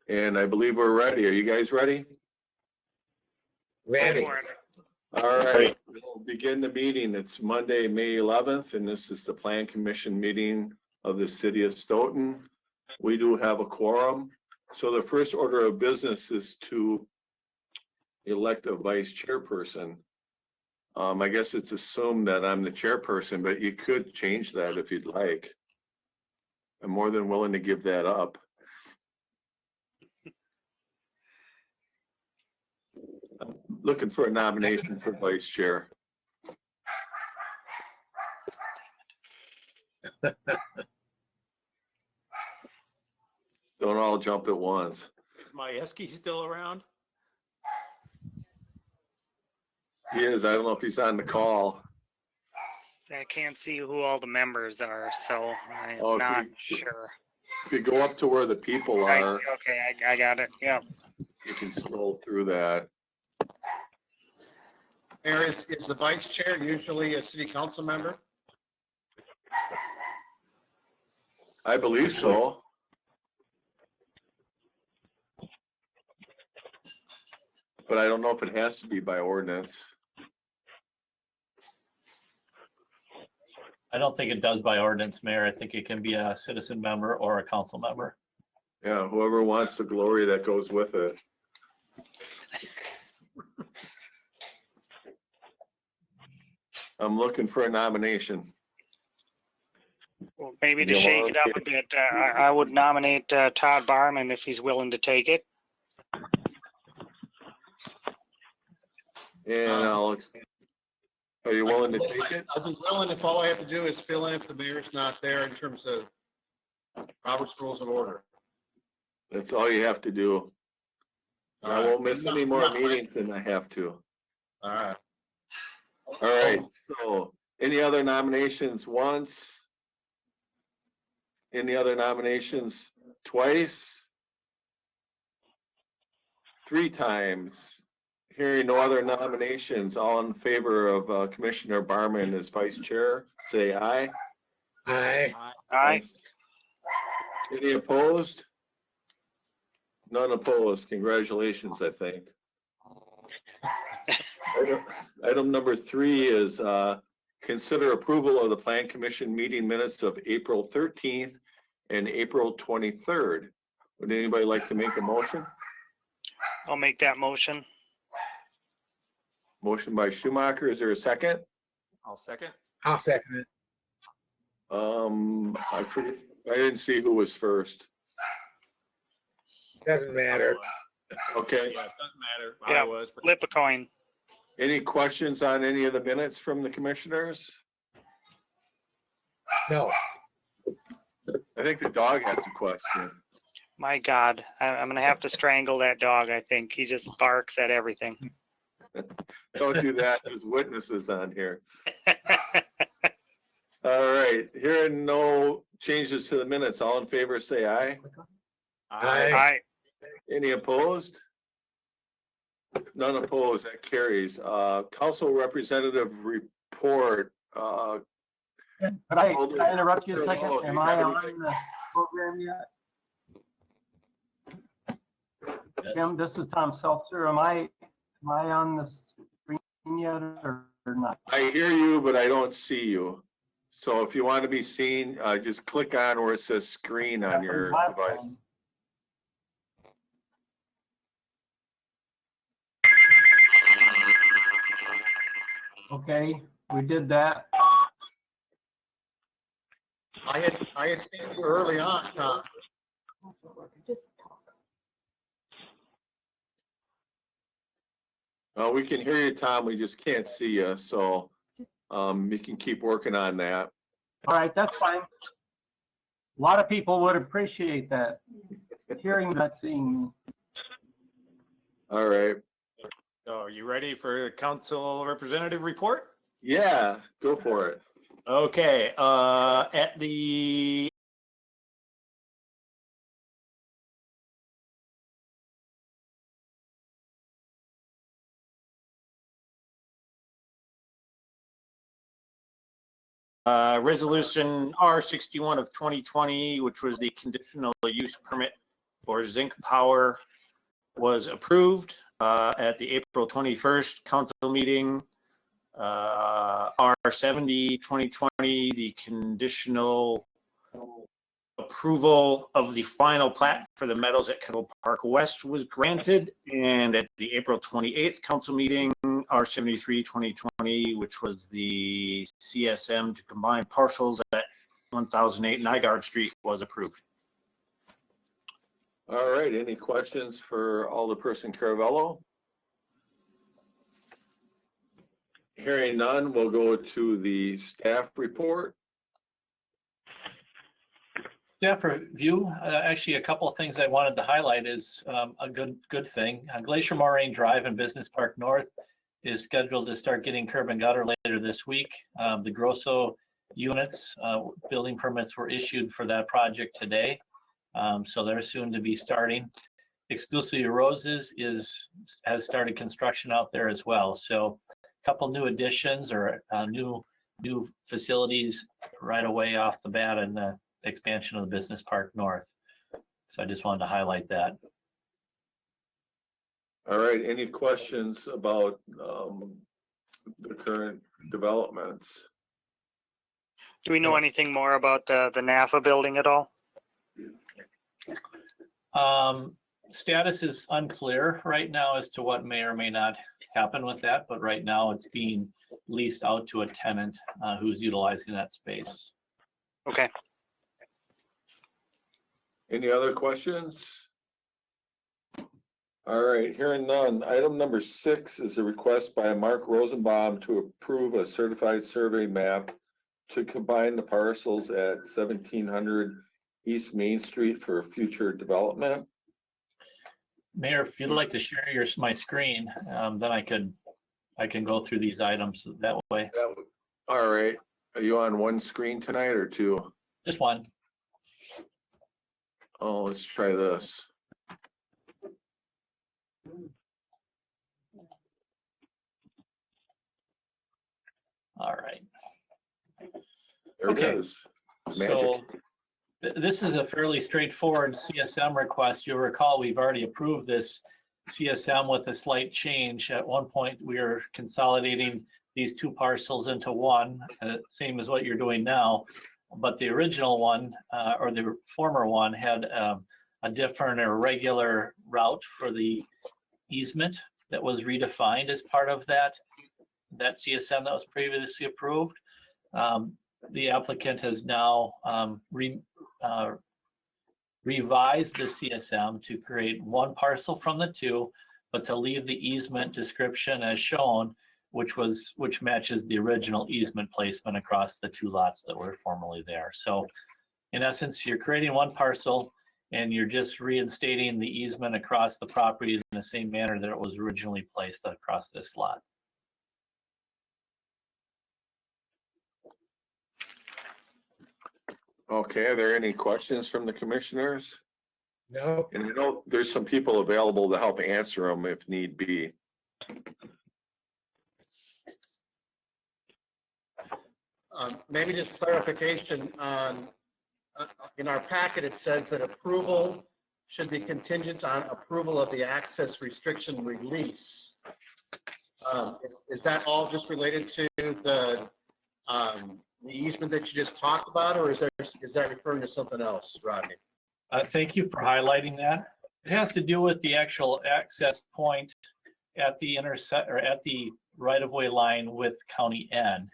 And I believe we're ready. Are you guys ready? Ready. All right, we'll begin the meeting. It's Monday, May 11th, and this is the Plan Commission meeting of the city of Stoughton. We do have a quorum. So the first order of business is to elect a vice chairperson. I guess it's assumed that I'm the chairperson, but you could change that if you'd like. I'm more than willing to give that up. I'm looking for a nomination for vice chair. Don't all jump at once. Is Majewski still around? He is. I don't know if he's on the call. I can't see who all the members are, so I'm Oh, not sure. If you go up to where the people are, Okay, I got it. Yeah. you can scroll through that. Mayor, is the vice chair usually a city council member? I believe so. But I don't know if it has to be by ordinance. I don't think it does by ordinance, Mayor. I think it can be a citizen member or a council member. Yeah, whoever wants the glory that goes with it. I'm looking for a nomination. Well, maybe to You shake want it up a bit, I would nominate Todd Barman if he's willing to take it. And are you willing to take it? I'd be willing if all I have to do is fill in if the mayor's not there in terms of Robert's Rules of Order. That's all you have to do. I won't miss any more meetings than I have to. All right. All right, so any other nominations once? Any other nominations twice? 3 times? Hearing no other nominations, all in favor of Commissioner Barman as vice chair, say aye. Aye. Aye. Any opposed? None opposed. Congratulations, I think. Item number 3 is consider approval of the Plan Commission meeting minutes of April 13th and April 23rd. Would anybody like to make a motion? I'll make that motion. Motion by Schumacher. Is there a second? I'll second. I'll second it. I didn't see who was first. Doesn't matter. Okay. Yeah, it doesn't matter. Yeah, I was. Flip a coin. Any questions on any of the minutes from the commissioners? No. I think the dog has a question. My God, I'm going to have to strangle that dog, I think. He just barks at everything. Don't do that. There's witnesses on here. All right. Hearing no changes to the minutes, all in favor say aye. Aye. Aye. Any opposed? None opposed. That carries. Council representative report. Could I interrupt you a second? Oh, Am you I have on anything? the program yet? Tim, this is Tom Seltzer. Am I on the screen yet or not? I hear you, but I don't see you. So if you want to be seen, just click on where it says screen on your Last device. time. Okay, we did that. I had seen you early on, Tom. Just talk. We can hear you, Tom. We just can't see you. So you can keep working on that. All right, that's fine. A lot of people would appreciate that, hearing that, seeing me. All right. So are you ready for council representative report? Yeah, go for it. Okay, at the resolution R61 of 2020, which was the conditional use permit for Zinc Power was approved at the April 21st council meeting. R70 2020, the conditional approval of the final plat for the Meadows at Kettle Park West was granted. And at the April 28th council meeting, R73 2020, which was the CSM to combine parcels at 1008 Nygaard Street, was approved. All right, any questions for Alderperson Caravello? Hearing none, we'll go to the staff report. Staff review, actually a couple of things I wanted to highlight is a good thing. Glacier Moraine Drive and Business Park North is scheduled to start getting curb and gutter later this week. The Grosso units, building permits were issued for that project today. So they're soon to be starting. Exclusively Roses has started construction out there as well. So a couple new additions or new facilities right away off the bat in the expansion of the Business Park North. So I just wanted to highlight that. All right, any questions about the current developments? Do we know anything more about the NAFA building at all? Status is unclear right now as to what may or may not happen with that, but right now it's being leased out to a tenant who's utilizing that space. Okay. Any other questions? All right, hearing none. Item number 6 is a request by Mark Rosenbaum to approve a certified survey map to combine the parcels at 1700 East Main Street for future development. Mayor, if you'd like to share my screen, then I can go through these items that way. All right, are you on one screen tonight or two? Just one. Oh, let's try this. All right. There Okay. it is. It's magic. So this is a fairly straightforward CSM request. You'll recall we've already approved this CSM with a slight change. At one point, we were consolidating these two parcels into one, same as what you're doing now. But the original one, or the former one, had a different irregular route for the easement that was redefined as part of that CSM that was previously approved. The applicant has now revised the CSM to create one parcel from the two, but to leave the easement description as shown, which matches the original easement placement across the two lots that were formerly there. So in essence, you're creating one parcel and you're just reinstating the easement across the property in the same manner that it was originally placed across this lot. Okay, are there any questions from the commissioners? No. And I know there's some people available to help answer them if need be. Maybe just clarification on, in our packet, it says that approval should be contingent on approval of the access restriction release. Is that all just related to the easement that you just talked about, or is that referring to something else, Rodney? Thank you for highlighting that. It has to do with the actual access point at the intersect or at the right-of-way line with County N.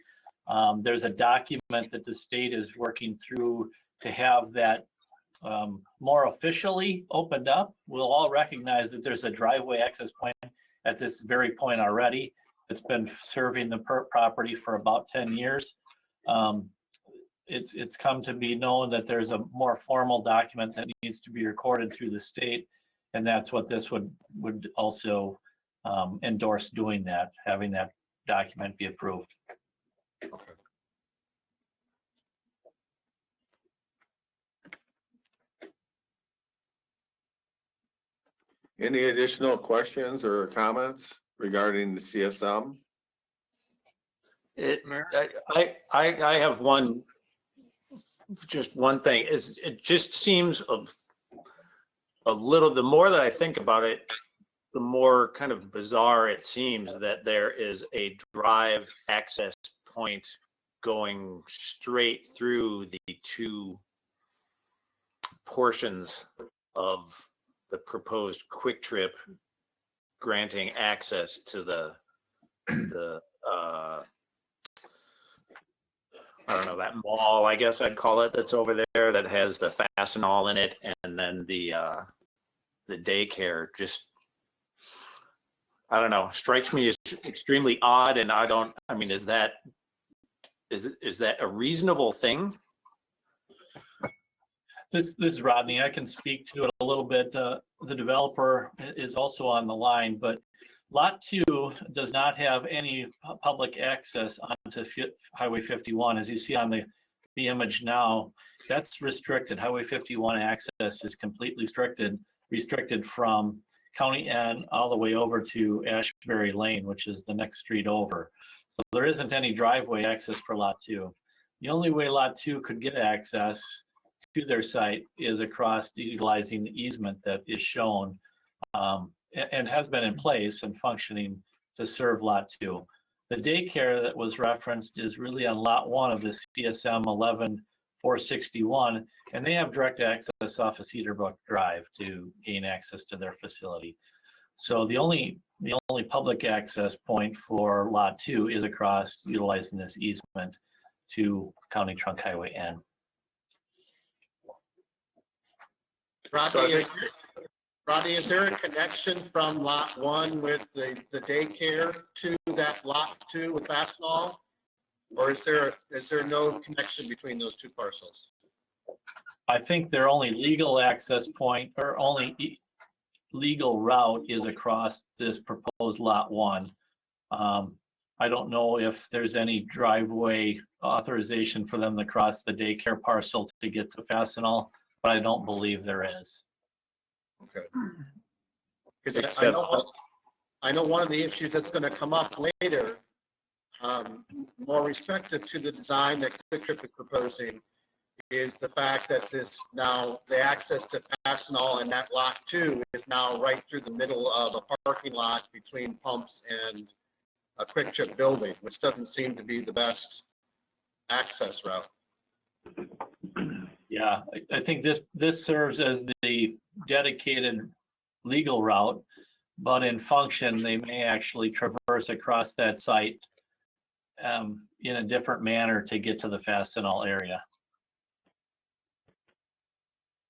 There's a document that the state is working through to have that more officially opened up. We'll all recognize that there's a driveway access point at this very point already. It's been serving the property for about 10 years. It's come to be known that there's a more formal document that needs to be recorded through the state, and that's what this would also endorse doing, that, having that document be approved. Okay. Any additional questions or comments regarding the CSM? I have just one thing. It just seems the more that I think about it, the more kind of bizarre it seems that there is a drive access point going straight through the two portions of the proposed Quick Trip granting access to the I don't know, that mall, I guess I'd call it, that's over there that has the Fastenal in it, and then the daycare. Just, I don't know, strikes me as extremely odd, and I mean, is that a reasonable thing? This is Rodney. I can speak to it a little bit. The developer is also on the line, but Lot 2 does not have any public access onto Highway 51. As you see on the image now, that's restricted. Highway 51 access is completely restricted from County N all the way over to Ashbury Lane, which is the next street over. So there isn't any driveway access for Lot 2. The only way Lot 2 could get access to their site is across utilizing the easement that is shown and has been in place and functioning to serve Lot 2. The daycare that was referenced is really on Lot 1 of the CSM 11461, and they have direct access off of Cedarbrook Drive to gain access to their facility. So the only public access point for Lot 2 is across utilizing this easement to County Trunk Highway N. Rodney, is there a connection from Lot 1 with the daycare to that Lot 2 with Fastenal? Or is there no connection between those two parcels? I think their only legal access point or legal route is across this proposed Lot 1. I don't know if there's any driveway authorization for them to cross the daycare parcel to get to Fastenal, but I don't believe there is. Okay. Because I know one of the issues that's going to come up later, more respective to the design that Quick Trip is proposing, is the fact that the access to Fastenal and that Lot 2 is now right through the middle of a parking lot between pumps and a Quick Trip building, which doesn't seem to be the best access route. Yeah, I think this serves as the dedicated legal route, but in function, they may actually traverse across that site in a different manner to get to the Fastenal area.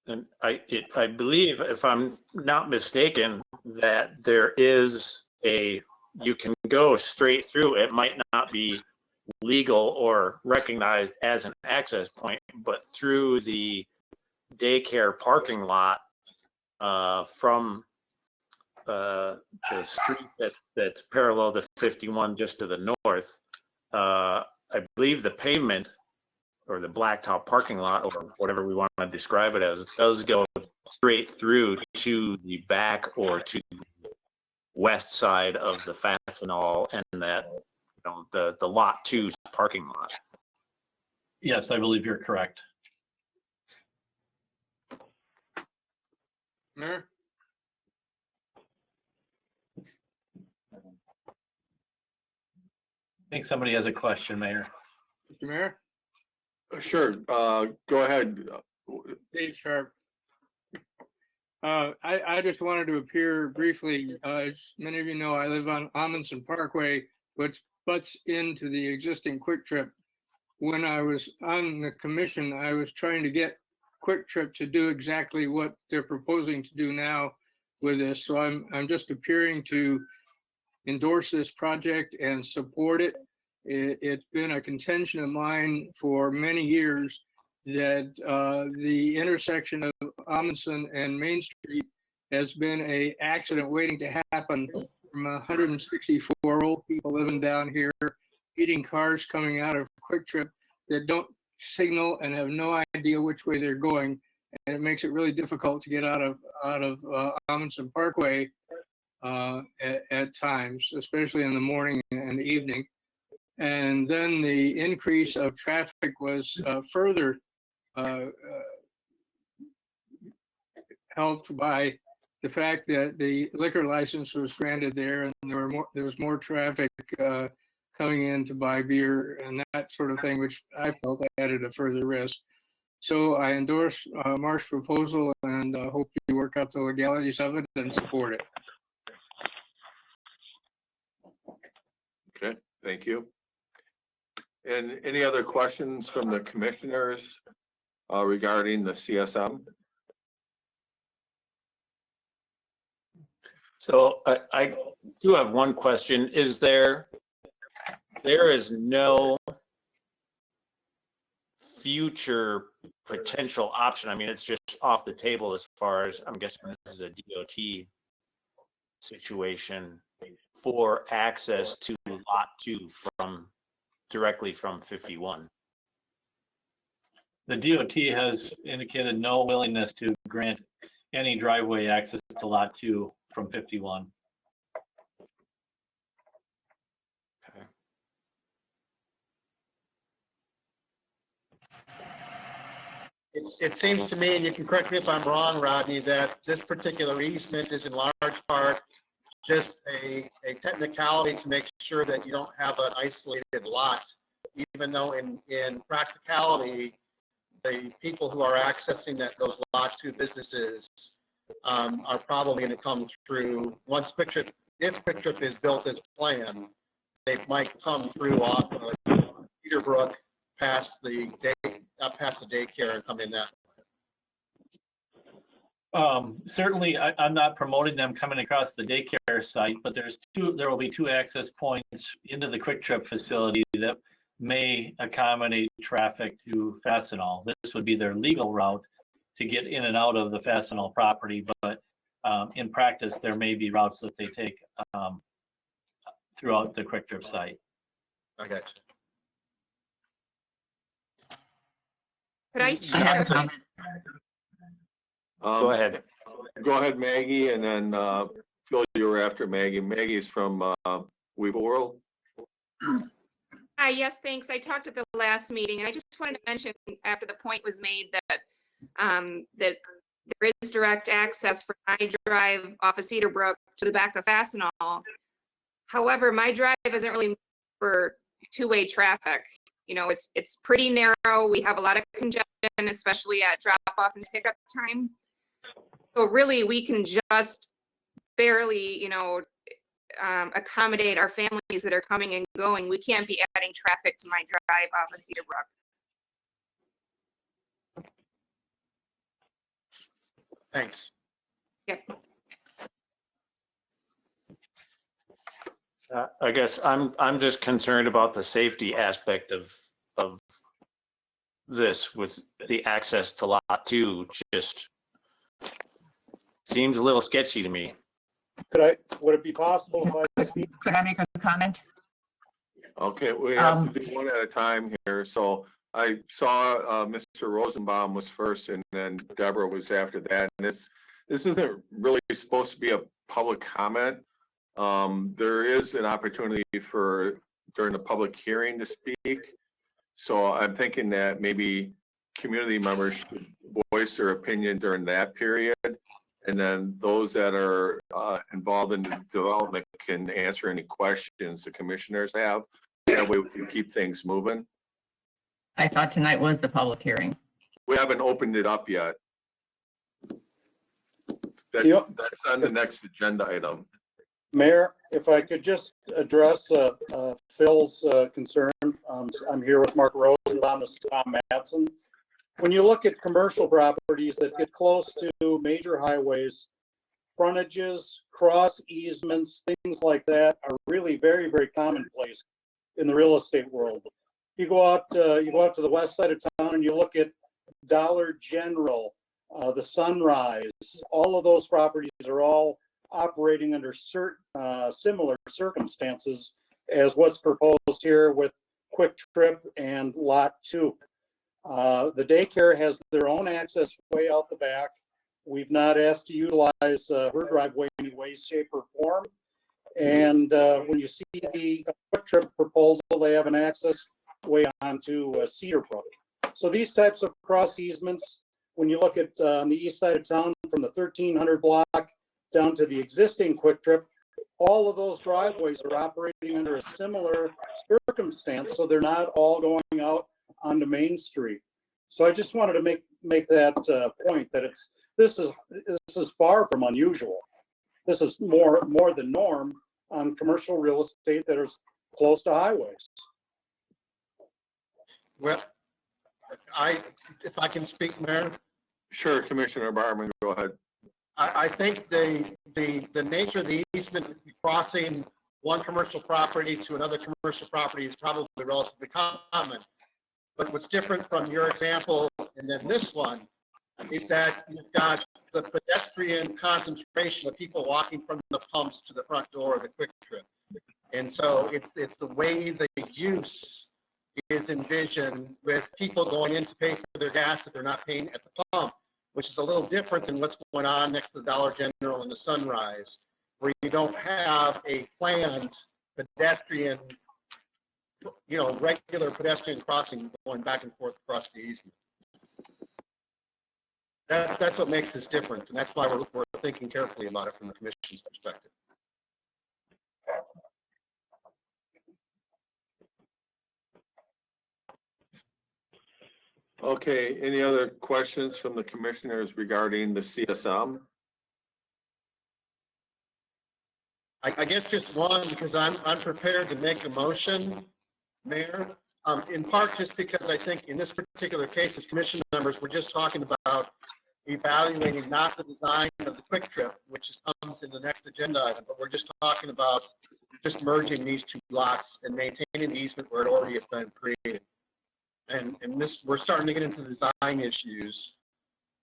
And I believe, if I'm not mistaken, that there is you can go straight through. It might not be legal or recognized as an access point, but through the daycare parking lot from the street that's parallel to 51 just to the north. I believe the pavement or the blacktop parking lot, or whatever we want to describe it as, does go straight through to the back or to the west side of the Fastenal and that, the Lot 2's parking lot. Yes, I believe you're correct. Mayor? I think somebody has a question, Mayor. Mr. Mayor? Sure, go ahead. Dave Sharp. I just wanted to appear briefly. As many of you know, I live on Amundsen Parkway, which butts into the existing Quick Trip. When I was on the commission, I was trying to get Quick Trip to do exactly what they're proposing to do now with this. So I'm just appearing to endorse this project and support it. It's been a contention of mine for many years that the intersection of Amundsen and Main Street has been an accident waiting to happen from 164 old people living down here, eating cars coming out of Quick Trip that don't signal and have no idea which way they're going. And it makes it really difficult to get out of Amundsen Parkway at times, especially in the morning and the evening. And then the increase of traffic was further helped by the fact that the liquor license was granted there and there was more traffic coming in to buy beer and that sort of thing, which I felt added a further risk. So I endorse Mark's proposal and hope you work out the legalities of it and support it. Okay, thank you. And any other questions from the commissioners regarding the CSM? So I do have one question. There is no future potential option. I mean, it's just off the table as far as, I'm guessing this is a DOT situation for access to lot 2 directly from 51. The DOT has indicated no willingness to grant any driveway access to lot 2 from 51. Okay. It seems to me, and you can correct me if I'm wrong, Rodney, that this particular easement is in large part just a technicality to make sure that you don't have an isolated lot, even though in practicality, the people who are accessing those lot 2 businesses are probably going to come through, once QuickTrip, if QuickTrip is built as planned, they might come through off of Peterbrook past the daycare and come in that way. Certainly, I'm not promoting them coming across the daycare site, but there will be 2 access points into the QuickTrip facility that may accommodate traffic to Fastenal. This would be their legal route to get in and out of the Fastenal property, but in practice, there may be routes that they take throughout the QuickTrip site. I got you. Could I I have a share? comment. Go ahead. Go ahead, Maggie, and then Phil, you were after Maggie. Maggie's from Weaver World. Hi, yes, thanks. I talked at the last meeting, and I just wanted to mention after the point was made that that there is direct access for my drive off of Cedarbrook to the back of Fastenal. However, my drive isn't really for two-way traffic. You know, it's pretty narrow. We have a lot of congestion, especially at drop-off and pickup time. So really, we can just barely, accommodate our families that are coming and going. We can't be adding traffic to my drive off of Cedarbrook. Thanks. Yep. I guess I'm just concerned about the safety aspect of this with the access to lot 2. Just seems a little sketchy to me. Would it be possible if I speak? Could I make a comment? Okay, we have to do one at a time here. So I saw Mr. Rosenbaum was first and then Deborah was after that. And this isn't really supposed to be a public comment. There is an opportunity for during the public hearing to speak. So I'm thinking that maybe community members should voice their opinion during that period. And then those that are involved in the development can answer any questions the commissioners have. That way we can keep things moving. I thought tonight was the public hearing. We haven't opened it up yet. That's on the next agenda item. Mayor, if I could just address Phil's concern. I'm here with Mark Rosenbaum, this is Tom Matson. When you look at commercial properties that get close to major highways, frontages, cross easements, things like that are really very, very commonplace in the real estate world. You go out to the west side of town and you look at Dollar General, the Sunrise, all of those properties are all operating under certain similar circumstances as what's proposed here with Quick Trip and Lot 2. The daycare has their own access way out the back. We've not asked to utilize her driveway in any way, shape, or form. And when you see the Quick Trip proposal, they have an access way onto Cedarbrook. So these types of cross easements, when you look at on the east side of town from the 1300 block down to the existing Quick Trip, all of those driveways are operating under a similar circumstance, so they're not all going out onto Main Street. So I just wanted to make that point that this is far from unusual. This is more the norm on commercial real estate that is close to highways. Well, if I can speak, Mayor, Sure, Commissioner Barman, go ahead. I think the nature of the easement crossing one commercial property to another commercial property is probably relatively common. But what's different from your example and then this one is that you've got the pedestrian concentration of people walking from the pumps to the front door of the Quick Trip. And so it's the way the use is envisioned with people going in to pay for their gas if they're not paying at the pump, which is a little different than what's going on next to the Dollar General and the Sunrise, where you don't have a planned pedestrian, regular pedestrian crossing going back and forth across the easement. That's what makes this different, and that's why we're thinking carefully about it from the commission's perspective. Okay, any other questions from the commissioners regarding the CSM? I guess just one, because I'm prepared to make a motion, Mayor, in part just because I think in this particular case, as commission members, we're just talking about evaluating not the design of the Quick Trip, which comes in the next agenda item, but we're just talking about just merging these two lots and maintaining the easement where it already has been created. And this, we're starting to get into design issues.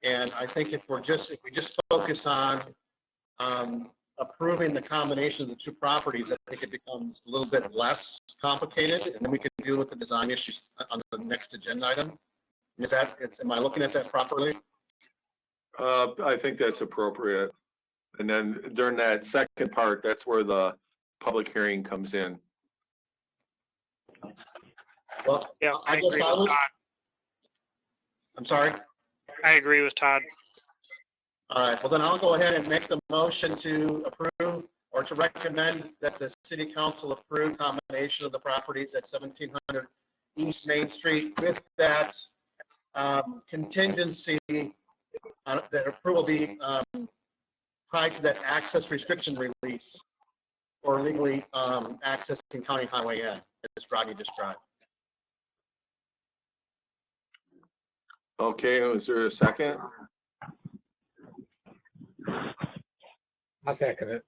And I think if we just focus on approving the combination of the two properties, I think it becomes a little bit less complicated, and then we can deal with the design issues on the next agenda item. Am I looking at that properly? I think that's appropriate. And then during that second part, that's where the public hearing comes in. Well, Yeah, I I guess agree I with would. Todd. I'm sorry. I agree with Todd. All right, well then I'll go ahead and make the motion to approve or to recommend that the city council approve combination of the properties at 1700 East Main Street with that contingency that approval be tied to that access restriction release or legally accessing County Highway N, as Rodney described. Okay, is there a second? I'll second it.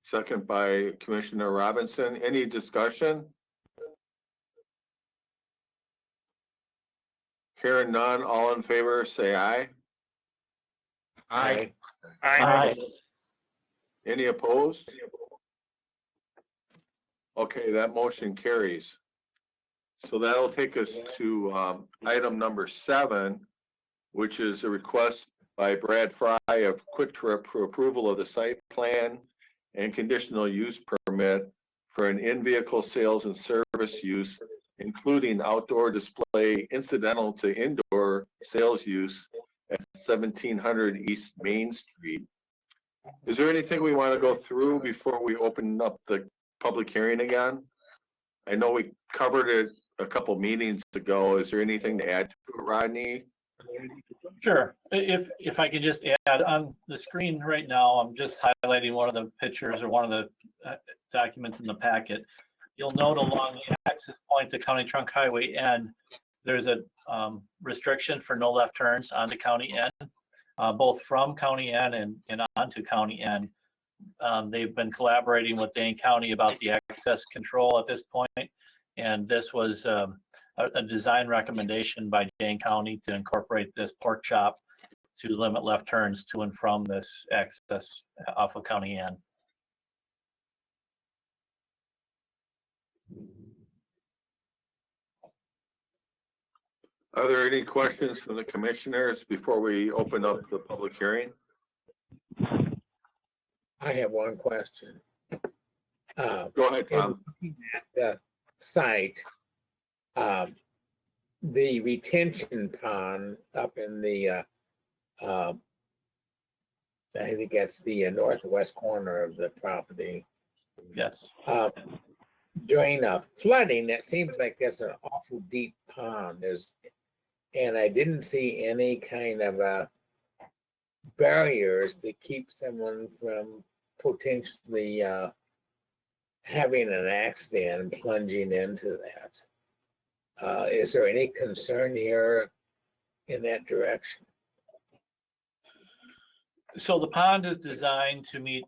Second by Commissioner Robinson. Any discussion? Hearing none, all in favor, say aye. Aye. Aye. Any opposed? Okay, that motion carries. So that'll take us to item number 7, which is a request by Brad Fry of Quick Trip for approval of the site plan and conditional use permit for an in-vehicle sales and service use, including outdoor display incidental to indoor sales use at 1700 East Main Street. Is there anything we want to go through before we open up the public hearing again? I know we covered it a couple meetings ago. Is there anything to add to it, Rodney? Sure. If I could just add on the screen right now, I'm just highlighting one of the pictures or one of the documents in the packet. You'll note along the access point to County Trunk Highway N, there's a restriction for no left turns onto County N, both from County N and onto County N. They've been collaborating with Dane County about the access control at this point, and this was a design recommendation by Dane County to incorporate this pork chop to limit left turns to and from this access off of County N. Are there any questions from the commissioners before we open up the public hearing? I have one question. Go ahead, Tom. The site, the retention pond up in the I think that's the northwest corner of the property. Yes. During flooding, it seems like there's an awful deep pond. And I didn't see any kind of barriers to keep someone from potentially having an accident and plunging into that. Is there any concern here in that direction? So the pond is designed to meet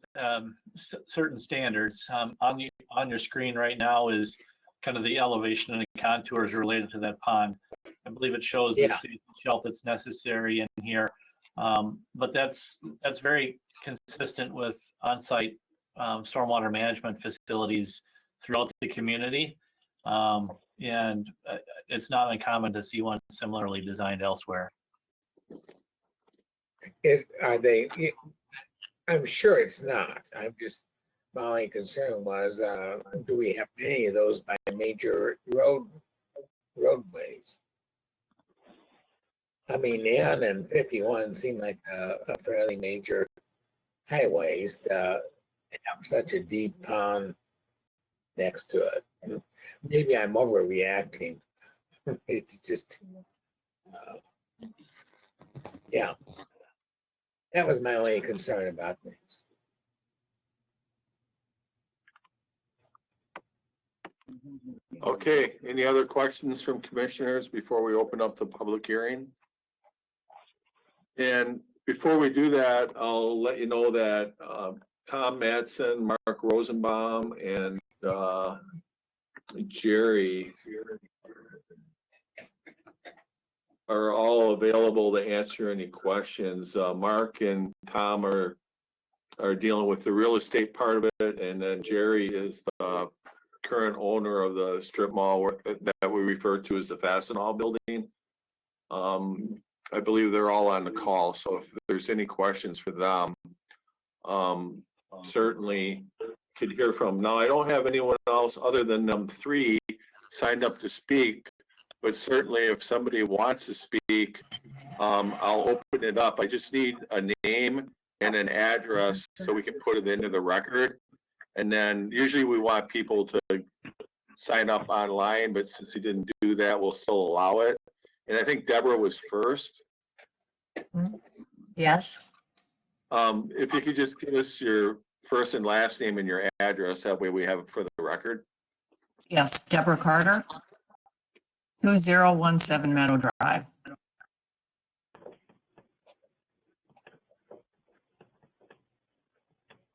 certain standards. On your screen right now is kind of the elevation and the contours related to that pond. I believe it shows the safety shelf that's necessary in here. But that's very consistent with on-site stormwater management facilities throughout the community. And it's not uncommon to see one similarly designed elsewhere. I'm sure it's not. My only concern was, do we have any of those by major roadways? I mean, N and 51 seem like a fairly major highways to have such a deep pond next to it. Maybe I'm overreacting. It's just, yeah. That was my only concern about things. Okay, any other questions from commissioners before we open up the public hearing? And before we do that, I'll let you know that Tom Madsen, Mark Rosenbaum, and Jerry are all available to answer any questions. Mark and Tom are dealing with the real estate part of it, and then Jerry is the current owner of the strip mall that we refer to as the Fastenal building. I believe they're all on the call, so if there's any questions for them, certainly could hear from. Now, I don't have anyone else other than them three signed up to speak, but certainly if somebody wants to speak, I'll open it up. I just need a name and an address so we can put it into the record. And then usually we want people to sign up online, but since we didn't do that, we'll still allow it. And I think Deborah was first. Yes. If you could just give us your first and last name and your address, that way we have it for the record. Yes, Deborah Carter, 2017 Meadow Drive.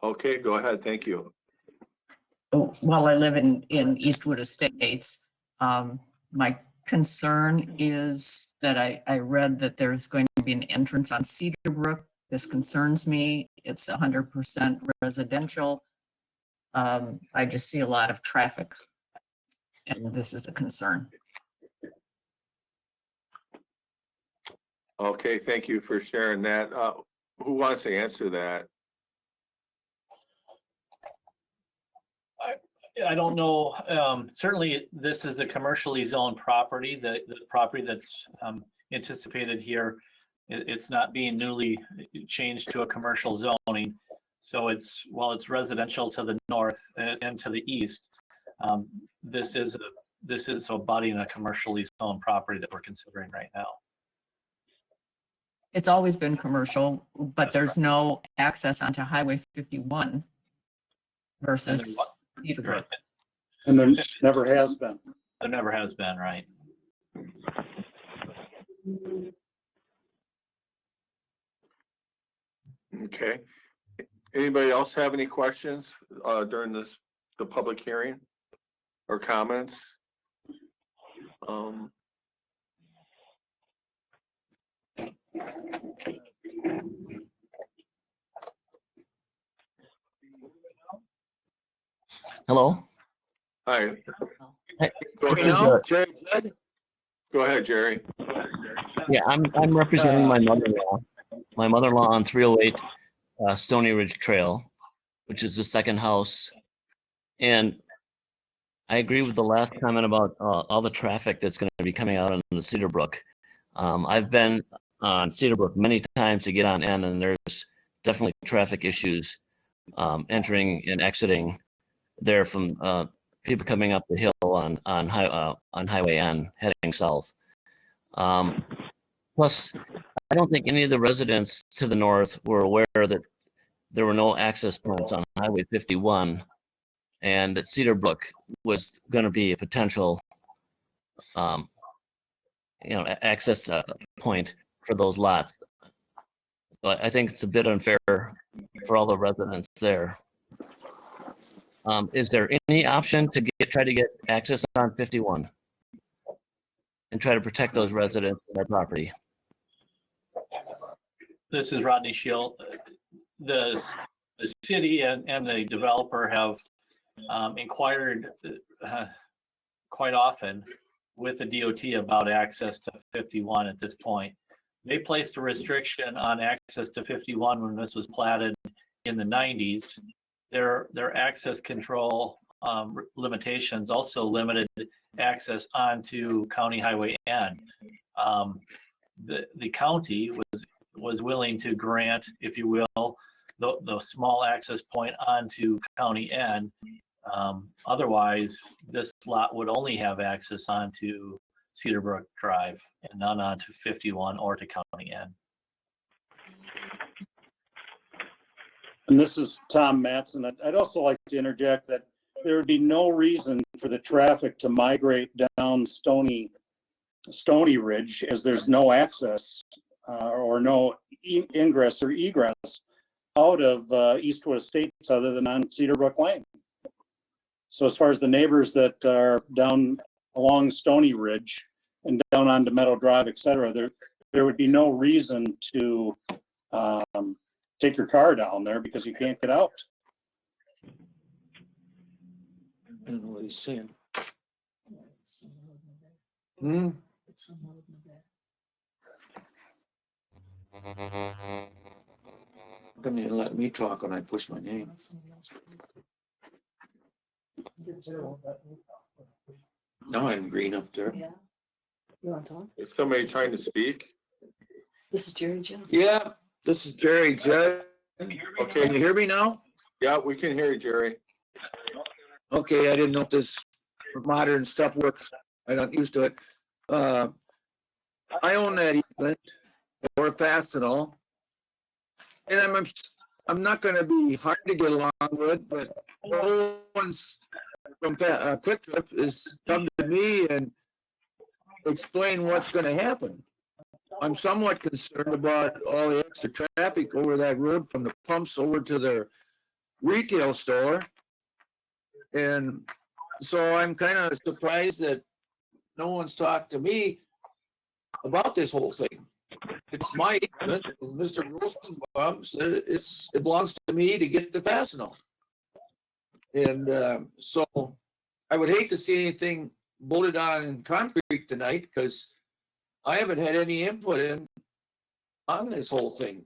Okay, go ahead. Thank you. Well, I live in Eastwood Estates. My concern is that I read that there's going to be an entrance on Cedarbrook. This concerns me. It's 100% residential. I just see a lot of traffic, and this is a concern. Okay, thank you for sharing that. Who wants to answer that? I don't know. Certainly, this is a commercially zoned property. The property that's anticipated here, it's not being newly changed to a commercial zoning. So while it's residential to the north and to the east, this is abutting a commercially zoned property that we're considering right now. It's always been commercial, but there's no access onto Highway 51 versus Cedarbrook. And there never has been. There never has been, right? Okay. Anybody else have any questions during the public hearing or comments? Hello. Hi. Hey, Go ahead, Jerry. Go ahead, Jerry. Yeah, I'm representing my mother-in-law. My mother-in-law on 308 Stony Ridge Trail, which is the second house. And I agree with the last comment about all the traffic that's going to be coming out on the Cedarbrook. I've been on Cedarbrook many times to get on N, and there's definitely traffic issues entering and exiting there from people coming up the hill on Highway N heading south. Plus, I don't think any of the residents to the north were aware that there were no access points on Highway 51, and that Cedar Brook was going to be a potential, access point for those lots. So I think it's a bit unfair for all the residents there. Is there any option to try to get access on 51 and try to protect those residents and their property? This is Rodney Shield. The city and the developer have inquired quite often with the DOT about access to 51 at this point. They placed a restriction on access to 51 when this was platted in the 90s. Their access control limitations also limited access onto County Highway N. The county was willing to grant, if you will, the small access point onto County N. Otherwise, this lot would only have access onto Cedar Brook Drive and none onto 51 or to County N. And this is Tom Mattson. I'd also like to interject that there would be no reason for the traffic to migrate down Stony Ridge, as there's no access or no ingress or egress out of Eastwood Estates other than on Cedar Brook Lane. So as far as the neighbors that are down along Stony Ridge and down onto Meadow Drive, et cetera, there would be no reason to take your car down there because you can't get out. I don't know what he's saying. Then you let me talk when I push my name. No, I'm green up there. Yeah. You want to talk? Is somebody trying to speak? This is Jerry Jones. Yeah, this is Jerry Judd. Okay. Can you hear me now? Yeah, we can hear you, Jerry. Okay, I didn't know if this modern stuff works. I'm not used to it. I own that easement or Fastenal. And I'm not gonna be hard to get along with, but no one's from Quick Trip is come to me and explain what's gonna happen. I'm somewhat concerned about all the extra traffic over that road from the pumps over to their retail store. And so I'm kind of surprised that no one's talked to me about this whole thing. It's my easement. Mr. Rosenbaum said it belongs to me to get the Fastenal. And so I would hate to see anything voted on in concrete tonight because I haven't had any input on this whole thing.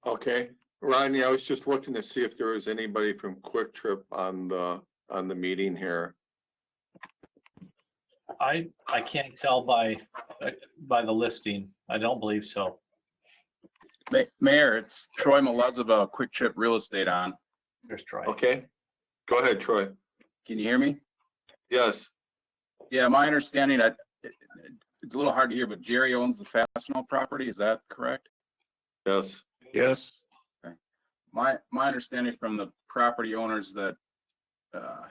Okay, Rodney, I was just looking to see if there was anybody from Quick Trip on the meeting here. I can't tell by the listing. I don't believe so. Mayor, it's Troy Malezova, Quick Trip Real Estate on. There's Troy. Okay, go ahead, Troy. Can you hear me? Yes. Yeah, my understanding, it's a little hard to hear, but Jerry owns the Fastenal property. Is that correct? Yes. Yes. Okay. My understanding from the property owners that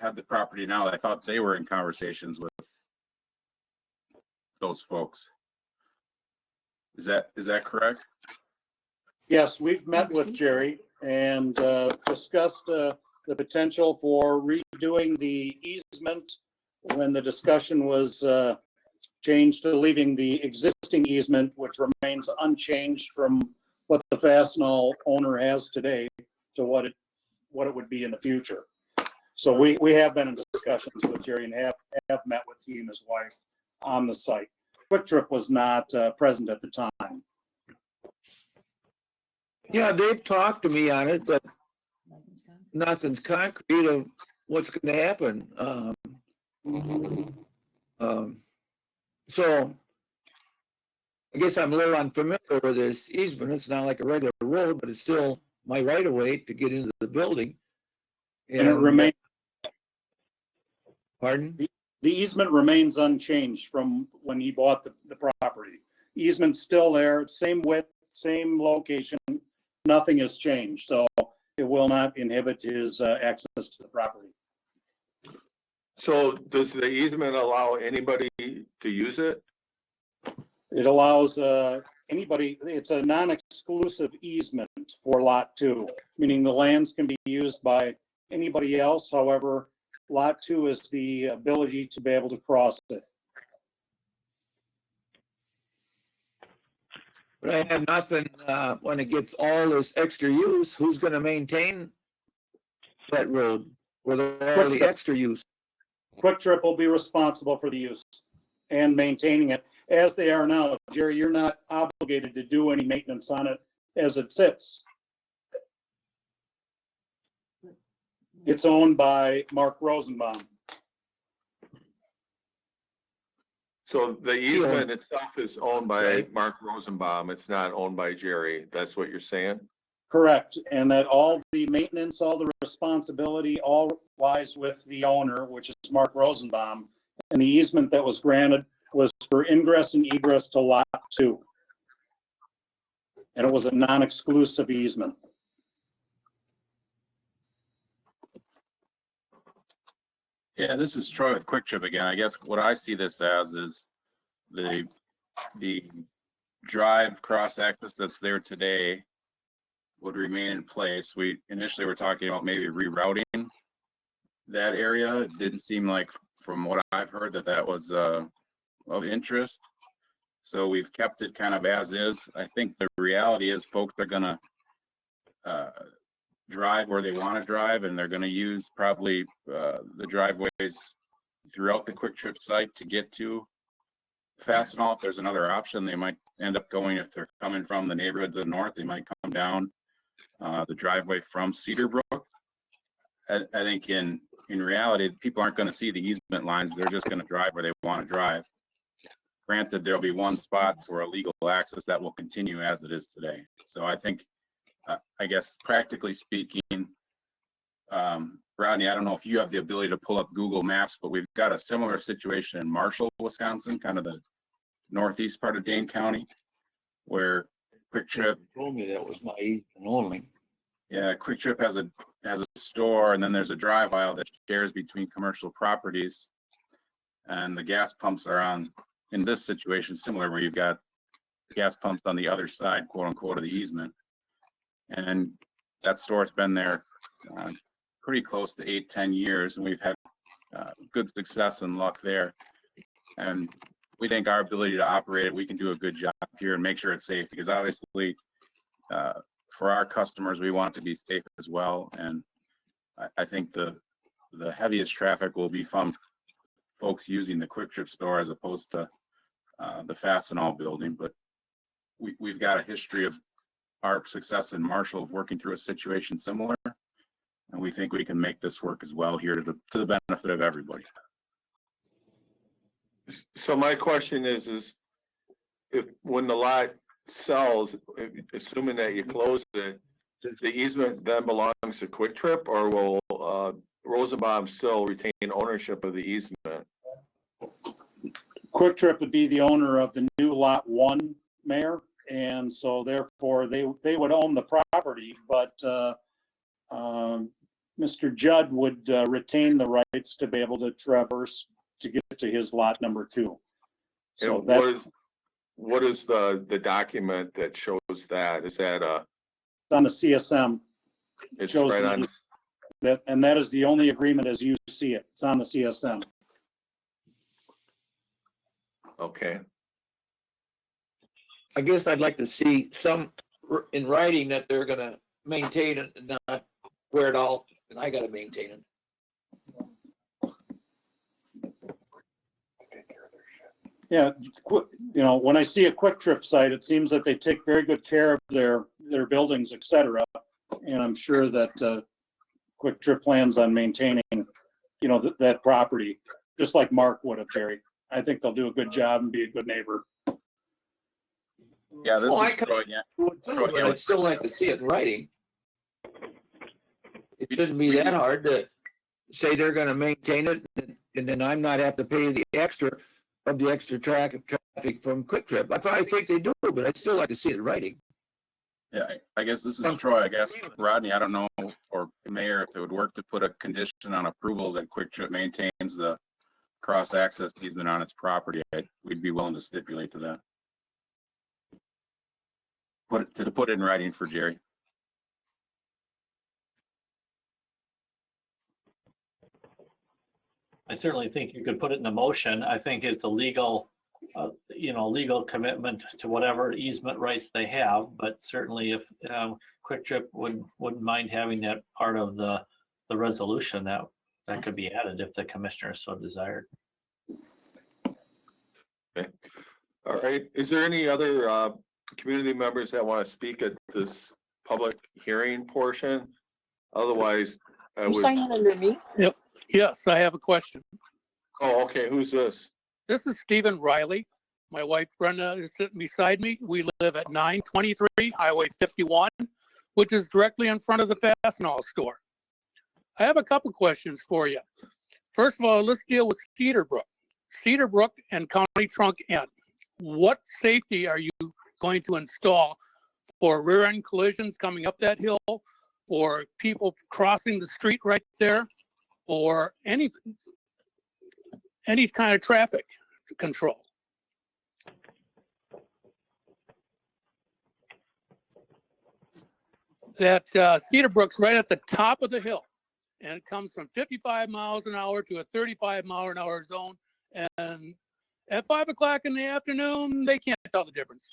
have the property now, I thought they were in conversations with those folks. Is that correct? Yes, we've met with Jerry and discussed the potential for redoing the easement when the discussion was changed to leaving the existing easement, which remains unchanged from what the Fastenal owner has today to what it would be in the future. So we have been in discussions with Jerry and have met with he and his wife on the site. Quick Trip was not present at the time. Yeah, they've talked to me on it, but nothing's concrete of what's going to happen. So I guess I'm a little unfamiliar with this easement. It's not like a regular road, but it's still my right of way to get into the building. And it remains, Pardon? the easement remains unchanged from when he bought the property. Easement's still there, same width, same location, nothing has changed, so it will not inhibit his access to the property. So does the easement allow anybody to use it? It allows anybody, it's a non-exclusive easement for Lot 2, meaning the lands can be used by anybody else. However, Lot 2 is the ability to be able to cross it. But I have nothing, when it gets all this extra use, who's gonna maintain that road with all the extra use? Quick Trip will be responsible for the use and maintaining it as they are now. Jerry, you're not obligated to do any maintenance on it as it sits. It's owned by Mark Rosenbaum. So the easement itself is owned by Sorry. Mark Rosenbaum. It's not owned by Jerry. That's what you're saying? Correct, and that all the maintenance, all the responsibility, all lies with the owner, which is Mark Rosenbaum. And the easement that was granted was for ingress and egress to Lot 2. And it was a non-exclusive easement. Yeah, this is Troy with Quick Trip again. I guess what I see this as is the drive cross access that's there today would remain in place. We initially were talking about maybe rerouting that area. It didn't seem like, from what I've heard, that was of interest. So we've kept it kind of as is. I think the reality is folks are gonna drive where they want to drive, and they're going to use probably the driveways throughout the Quick Trip site to get to Fastenal. If there's another option, they might end up going, if they're coming from the neighborhood to the north, they might come down the driveway from Cedar Brook. I think in reality, people aren't going to see the easement lines. They're just going to drive where they want to drive. Granted, there'll be one spot for illegal access that will continue as it is today. So I think, I guess practically speaking, Rodney, I don't know if you have the ability to pull up Google Maps, but we've got a similar situation in Marshall, Wisconsin, kind of the northeast part of Dane County, where Quick Trip Told me that was my easement only. Yeah, Quick Trip has a store, and then there's a drive aisle that shares between commercial properties. And the gas pumps are on, in this situation, similar, where you've got gas pumps on the other side, quote unquote, of the easement. And that store's been there pretty close to 8-10 years, and we've had good success and luck there. And we think our ability to operate it, we can do a good job here and make sure it's safe, because obviously for our customers, we want it to be safe as well. And I think the heaviest traffic will be from folks using the Quick Trip store as opposed to the Fastenal building. But we've got a history of our success in Marshall of working through a situation similar, and we think we can make this work as well here to the benefit of everybody. So my question is if, when the lot sells, assuming that you close it, the easement then belongs to Quick Trip, or will Rosenbaum still retain ownership of the easement? Quick Trip would be the owner of the new Lot 1, Mayor, and so therefore they would own the property, but Mr. Judd would retain the rights to be able to traverse to get to his lot number 2. So And that what is the document that shows that? Is that on the CSM. it's shows right on? that, and that is the only agreement as you see it. It's on the CSM. Okay. I guess I'd like to see some in writing that they're gonna maintain it and not wear it all, and I gotta maintain it. Yeah, when I see a Quick Trip site, it seems that they take very good care of their buildings, et cetera. And I'm sure that Quick Trip plans on maintaining, that property, just like Mark would have, Jerry. I think they'll do a good job and be a good neighbor. Yeah, this Oh, I is Troy again. Troy But again. I'd still like to see it in writing. It shouldn't be that hard to say they're gonna maintain it, and then I'm not have to pay the extra traffic from Quick Trip. I probably think they do, but I'd still like to see it in writing. Yeah, I guess this is Troy. I guess Rodney, I don't know, or Mayor, if it would work to put a condition on approval that Quick Trip maintains the cross-access easement on its property. We'd be willing to stipulate to that. Put it in writing for Jerry. I certainly think you could put it in a motion. I think it's a legal, legal commitment to whatever easement rights they have. But certainly if Quick Trip wouldn't mind having that part of the resolution, that could be added if the commissioner so desired. Okay. All right. Is there any other community members that want to speak at this public hearing portion? Otherwise, I You would. signing under me? Yep. Yes, I have a question. Oh, okay. Who's this? This is Stephen Riley. My wife Brenda is sitting beside me. We live at 923 Highway 51, which is directly in front of the Fastenal store. I have a couple questions for you. First of all, let's deal with Cedar Brook and County Trunk End. What safety are you going to install for rear end collisions coming up that hill, for people crossing the street right there, or any kind of traffic control? That Cedar Brook's right at the top of the hill, and it comes from 55 miles an hour to a 35 mile an hour zone. And at 5 o'clock in the afternoon, they can't tell the difference.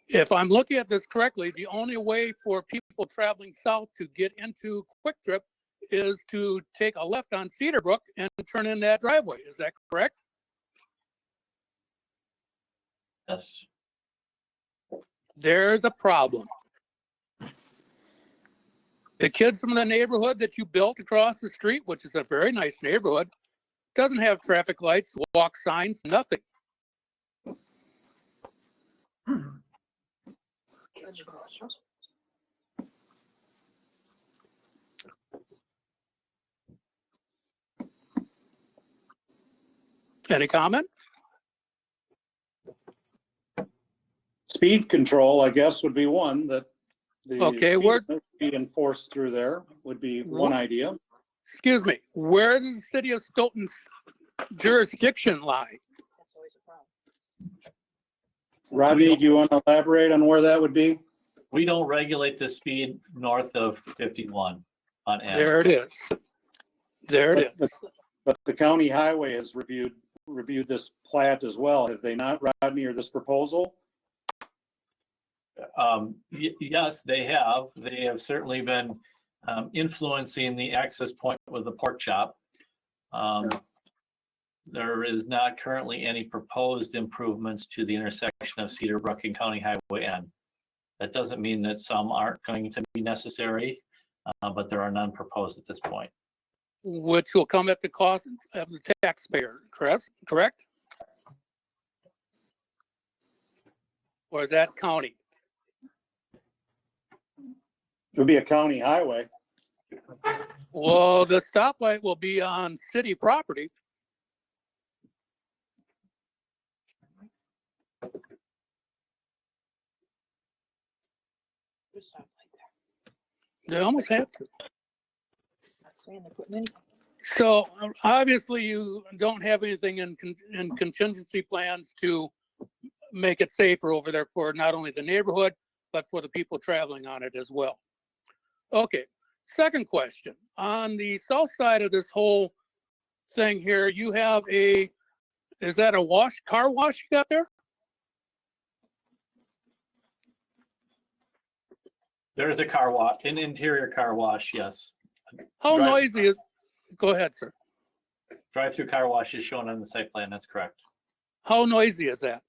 If I'm looking at this correctly, the only way for people traveling south to get into Quick Trip is to take a left on Cedar Brook and turn in that driveway. Is that correct? Yes. There's a problem. The kids from the neighborhood that you built across the street, which is a very nice neighborhood, doesn't have traffic lights, walk signs, nothing. Any comment? Speed control, I guess, would be one that the Okay, speed where- limit be enforced through there would be one idea. Excuse me, where does the city of Stoughton's jurisdiction lie? Rodney, do you want to elaborate on where that would be? We don't regulate the speed north of 51 on N. There it is. There it is. But the county highway has reviewed this plat as well. Have they not, Rodney, or this proposal? Yes, they have. They have certainly been influencing the access point with the pork chop. There is not currently any proposed improvements to the intersection of Cedar Brook and County Highway N. That doesn't mean that some aren't going to be necessary, but there are none proposed at this point. Which will come at the cost of the taxpayer, correct? Or is that county? It would be a county highway. Well, the stoplight will be on city property. They almost have to. So obviously you don't have anything in contingency plans to make it safer over there for not only the neighborhood, but for the people traveling on it as well. Okay, second question. On the south side of this whole thing here, you have is that a car wash you got there? There is a car wash, an interior car wash, yes. How noisy is, go ahead, sir. Drive-through car wash is shown on the site plan, that's correct. How noisy is that?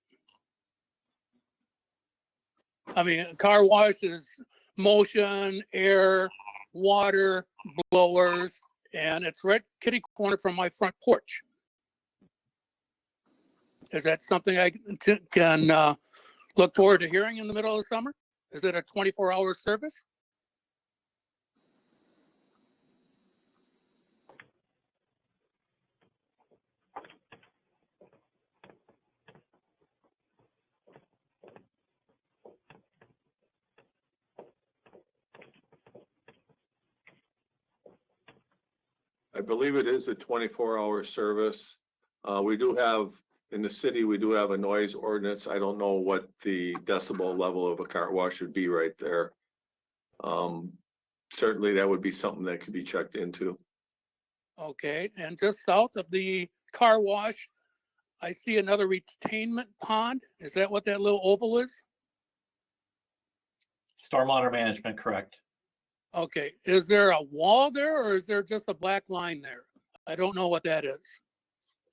I mean, car wash is motion, air, water, blowers. and it's right kitty corner from my front porch. Is that something I can look forward to hearing in the middle of the summer? Is it a 24-hour service? I believe it is a 24-hour service. We do have, in the city, we do have a noise ordinance. I don't know what the decibel level of a car wash would be right there. Certainly that would be something that could be checked into. Okay, and just south of the car wash, I see another retainment pond. Is that what that little oval is? Stormwater management, correct. Okay, is there a wall there or is there just a black line there? I don't know what that is.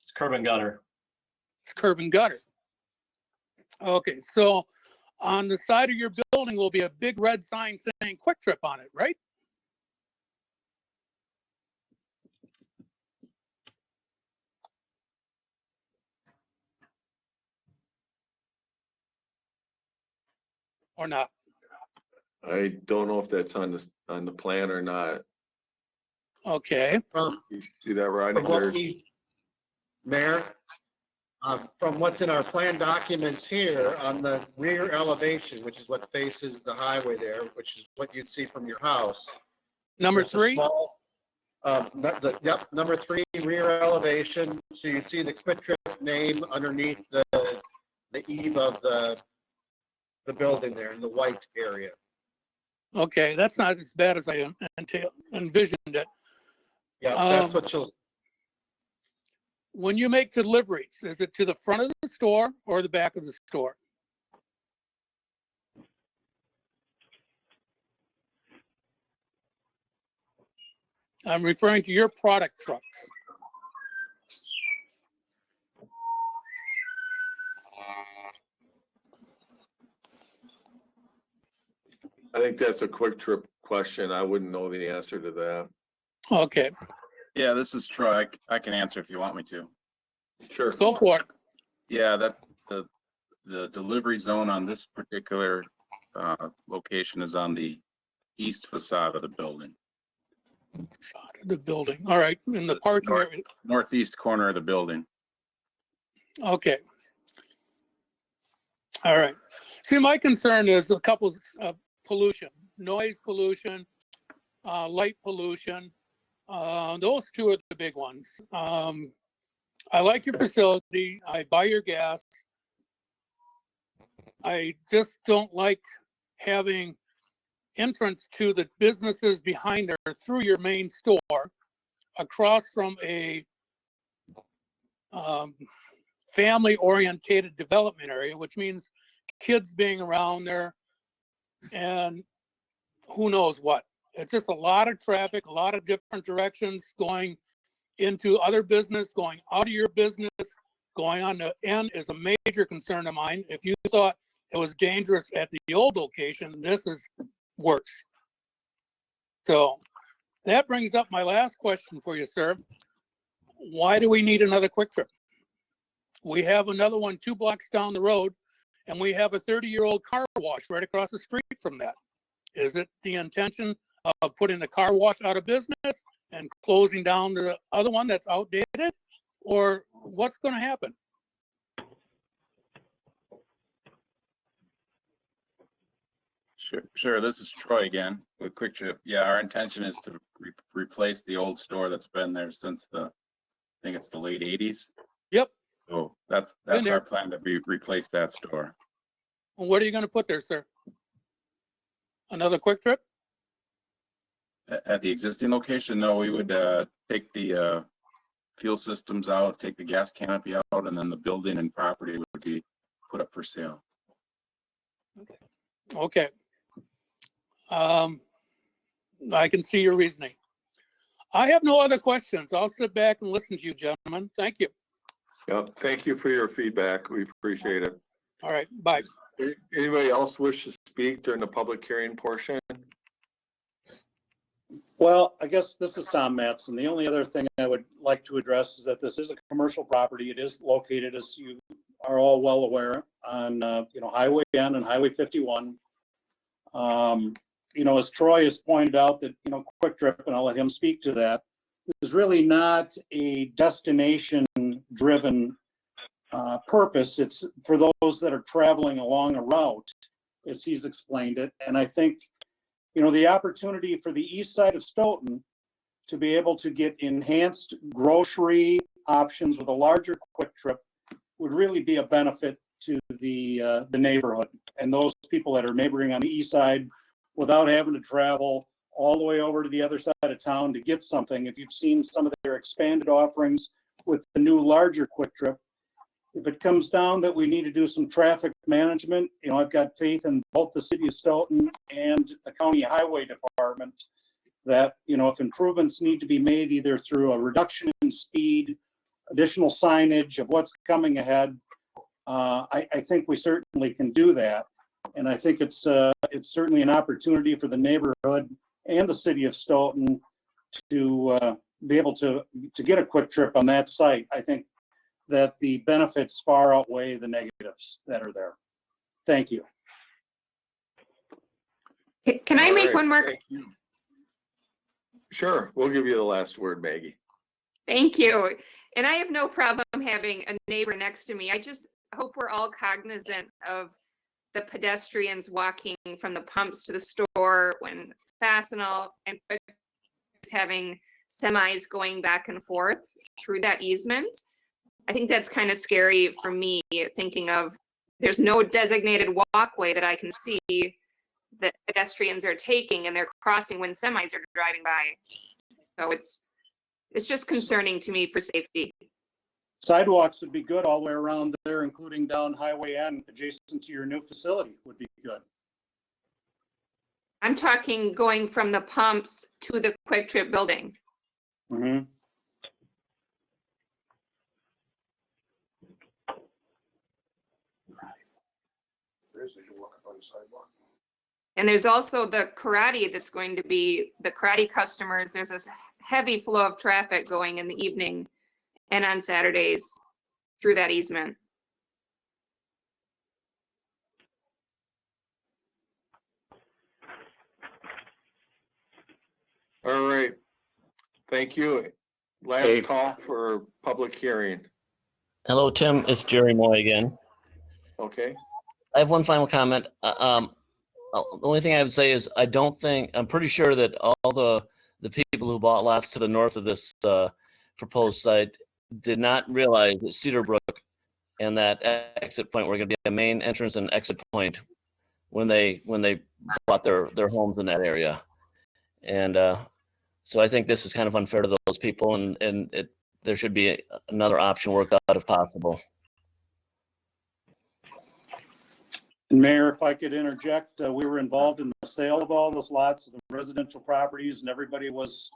It's curb and gutter. It's curb and gutter. Okay, so on the side of your building will be a big red sign saying Quick Trip on it, right? Or not? I don't know if that's on the plan or not. Okay. You see that, Rodney? From what Mayor, from what's in our plan documents here on the rear elevation, which is what faces the highway there, which is what you'd see from your house. Number There's a 3? small, yep, number 3 rear elevation. So you see the Quick Trip name underneath the eave of the building there in the white area. Okay, that's not as bad as I envisioned it. Yeah, that's what you'll. When you make deliveries, is it to the front of the store or the back of the store? I'm referring to your product trucks. I think that's a Quick Trip question. I wouldn't know the answer to that. Okay. Yeah, this is Troy. I can answer if you want me to. Sure. Go for it. Yeah, that the delivery zone on this particular location is on the east facade of the building. Facade of the building. All right, in the parking area. Northeast corner of the building. Okay. All right. See, my concern is a couple of pollution, noise pollution, light pollution. Those two are the big ones. I like your facility. I buy your gas. I just don't like having entrance to the businesses behind there through your main store across from a family orientated development area, which means kids being around there and who knows what. It's just a lot of traffic, a lot of different directions going into other business, going out of your business, going on the end is a major concern of mine. If you thought it was dangerous at the old location, this is worse. So that brings up my last question for you, sir. Why do we need another Quick Trip? We have another one 2 blocks down the road, and we have a 30-year-old car wash right across the street from that. Is it the intention of putting the car wash out of business and closing down the other one that's outdated? Or what's going to happen? Sure. This is Troy again with Quick Trip. Yeah, our intention is to replace the old store that's been there since I think it's the late 80s. Yep. So that's our plan, to replace that store. Well, what are you going to put there, sir? Another Quick Trip? At the existing location, no, we would take the fuel systems out, take the gas canopy out, and then the building and property would be put up for sale. Okay. I can see your reasoning. I have no other questions. I'll sit back and listen to you, gentlemen. Thank you. Yep. Thank you for your feedback. We appreciate it. All right. Bye. Anybody else wish to speak during the public hearing portion? Well, I guess this is Tom Mattson. The only other thing I would like to address is that this is a commercial property. It is located, as you are all well aware, on, Highway N and Highway 51. As Troy has pointed out that, Quick Trip, and I'll let him speak to that, is really not a destination-driven purpose. It's for those that are traveling along a route, as he's explained it. And I think, the opportunity for the east side of Stoughton to be able to get enhanced grocery options with a larger Quick Trip would really be a benefit to the neighborhood and those people that are neighboring on the east side without having to travel all the way over to the other side of town to get something. If you've seen some of their expanded offerings with the new larger Quick Trip, if it comes down that we need to do some traffic management, I've got faith in both the city of Stoughton and the county highway department that, if improvements need to be made either through a reduction in speed, additional signage of what's coming ahead, I think we certainly can do that. And I think it's certainly an opportunity for the neighborhood and the city of Stoughton to be able to get a Quick Trip on that site. I think that the benefits far outweigh the negatives that are there. Thank you. Can I make one more? Thank you. Sure, we'll give you the last word, Maggie. Thank you. And I have no problem having a neighbor next to me. I just hope we're all cognizant of the pedestrians walking from the pumps to the store when Fastenal and having semis going back and forth through that easement. I think that's kind of scary for me, thinking of there's no designated walkway that I can see that pedestrians are taking and they're crossing when semis are driving by. So it's just concerning to me for safety. Sidewalks would be good all the way around there, including down Highway N adjacent to your new facility would be good. I'm talking going from the pumps to the Quick Trip building. Mm-hmm. And there's also the karate that's going to be the karate customers. There's this heavy flow of traffic going in the evening and on Saturdays through that easement. All right. Thank you. Last call for public hearing. Hello, Tim. It's Jerry Moy again. Okay. I have one final comment. The only thing I would say is I'm pretty sure that all the people who bought lots to the north of this proposed site did not realize that Cedarbrook and that exit point were going to be a main entrance and exit point when they bought their homes in that area. And so I think this is kind of unfair to those people, and there should be another option worked out if possible. Mayor, if I could interject, we were involved in the sale of all those lots of the residential properties, and everybody was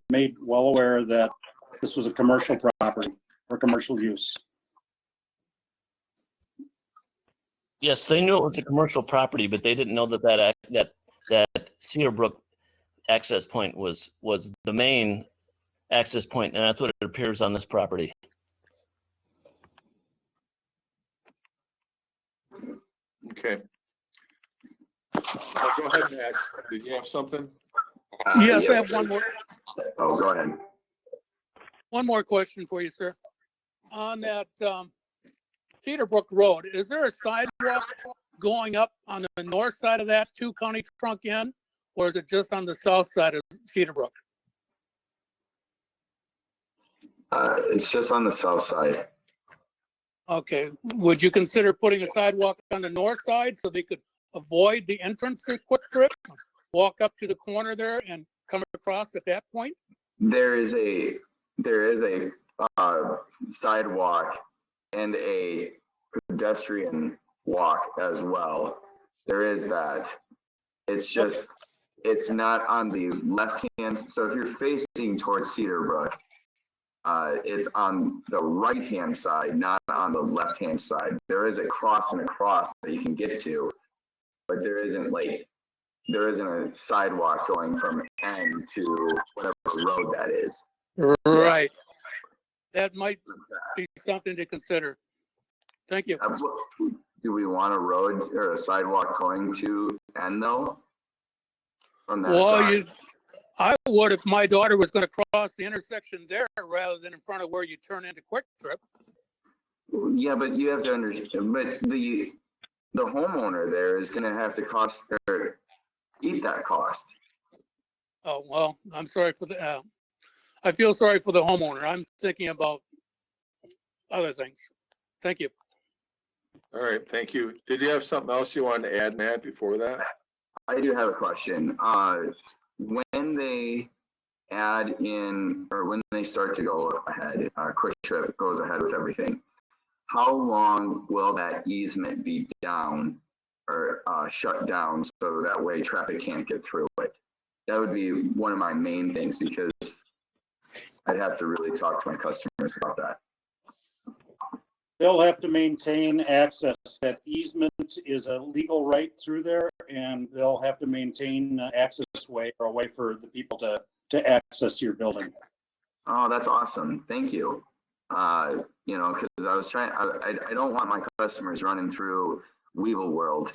made well aware that this was a commercial property or commercial use. Yes, they knew it was a commercial property, but they didn't know that Cedarbrook access point was the main access point, and that's what it appears on this property. Okay. Go ahead, Max. Did you have something? Yes, I have one more. Oh, go ahead. One more question for you, sir. On that Cedarbrook Road, is there a sidewalk going up on the north side of that to County Trunk Inn, or is it just on the south side of Cedarbrook? It's just on the south side. Okay, would you consider putting a sidewalk on the north side so they could avoid the entrance to Quick Trip, walk up to the corner there and come across at that point? There is a sidewalk and a pedestrian walk as well. There is that. It's just, it's not on the left hand. So if you're facing towards Cedarbrook, it's on the right hand side, not on the left hand side. There is a cross and a cross that you can get to, but there isn't like there isn't a sidewalk going from end to whatever road that is. Right. That might be something to consider. Thank you. Do we want a road or a sidewalk going to end though? From that Well, side? I would if my daughter was going to cross the intersection there rather than in front of where you turn into Quick Trip. Yeah, but you have to understand, but the homeowner there is gonna have to cost or eat that cost. Oh, well, I'm sorry for the, I feel sorry for the homeowner. I'm thinking about other things. Thank you. All right, thank you. Did you have something else you wanted to add, Matt, before that? I do have a question. When they add in, or when they start to go ahead, Quick Trip goes ahead with everything, how long will that easement be down or shut down so that way traffic can't get through it? That would be one of my main things because I'd have to really talk to my customers about that. They'll have to maintain access. That easement is a legal right through there, and they'll have to maintain access way or a way for the people to access your building. Oh, that's awesome. Thank you. You know, because I was trying, I don't want my customers running through Weevil World,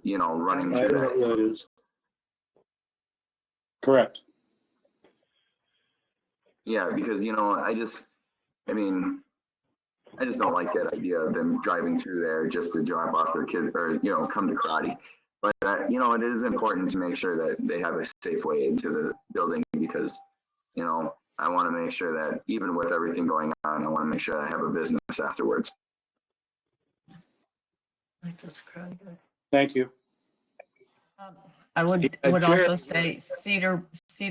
you know, running through that. Correct. Yeah, because, you know, I just don't like that idea of them driving through there just to drop off their kids or, you know, come to karate. But, you know, it is important to make sure that they have a safe way into the building because, you know, I want to make sure that even with everything going on, I want to make sure I have a business afterwards. Thank you. I would Yeah, also say Cedar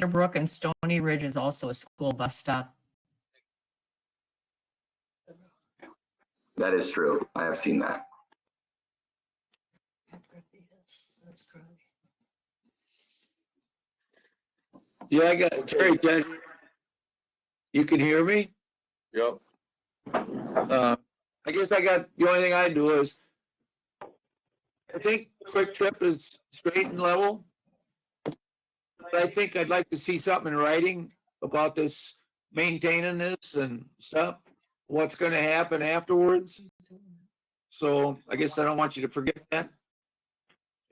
Brook and Stony Ridge is also a school bus stop. That is true. I have seen that. Yeah, I got Jerry. You can hear me? Yep. I guess the only thing I do is I think Quick Trip is straight and level. But I think I'd like to see something in writing about this maintaining this and stuff, what's gonna happen afterwards. So I guess I don't want you to forget that.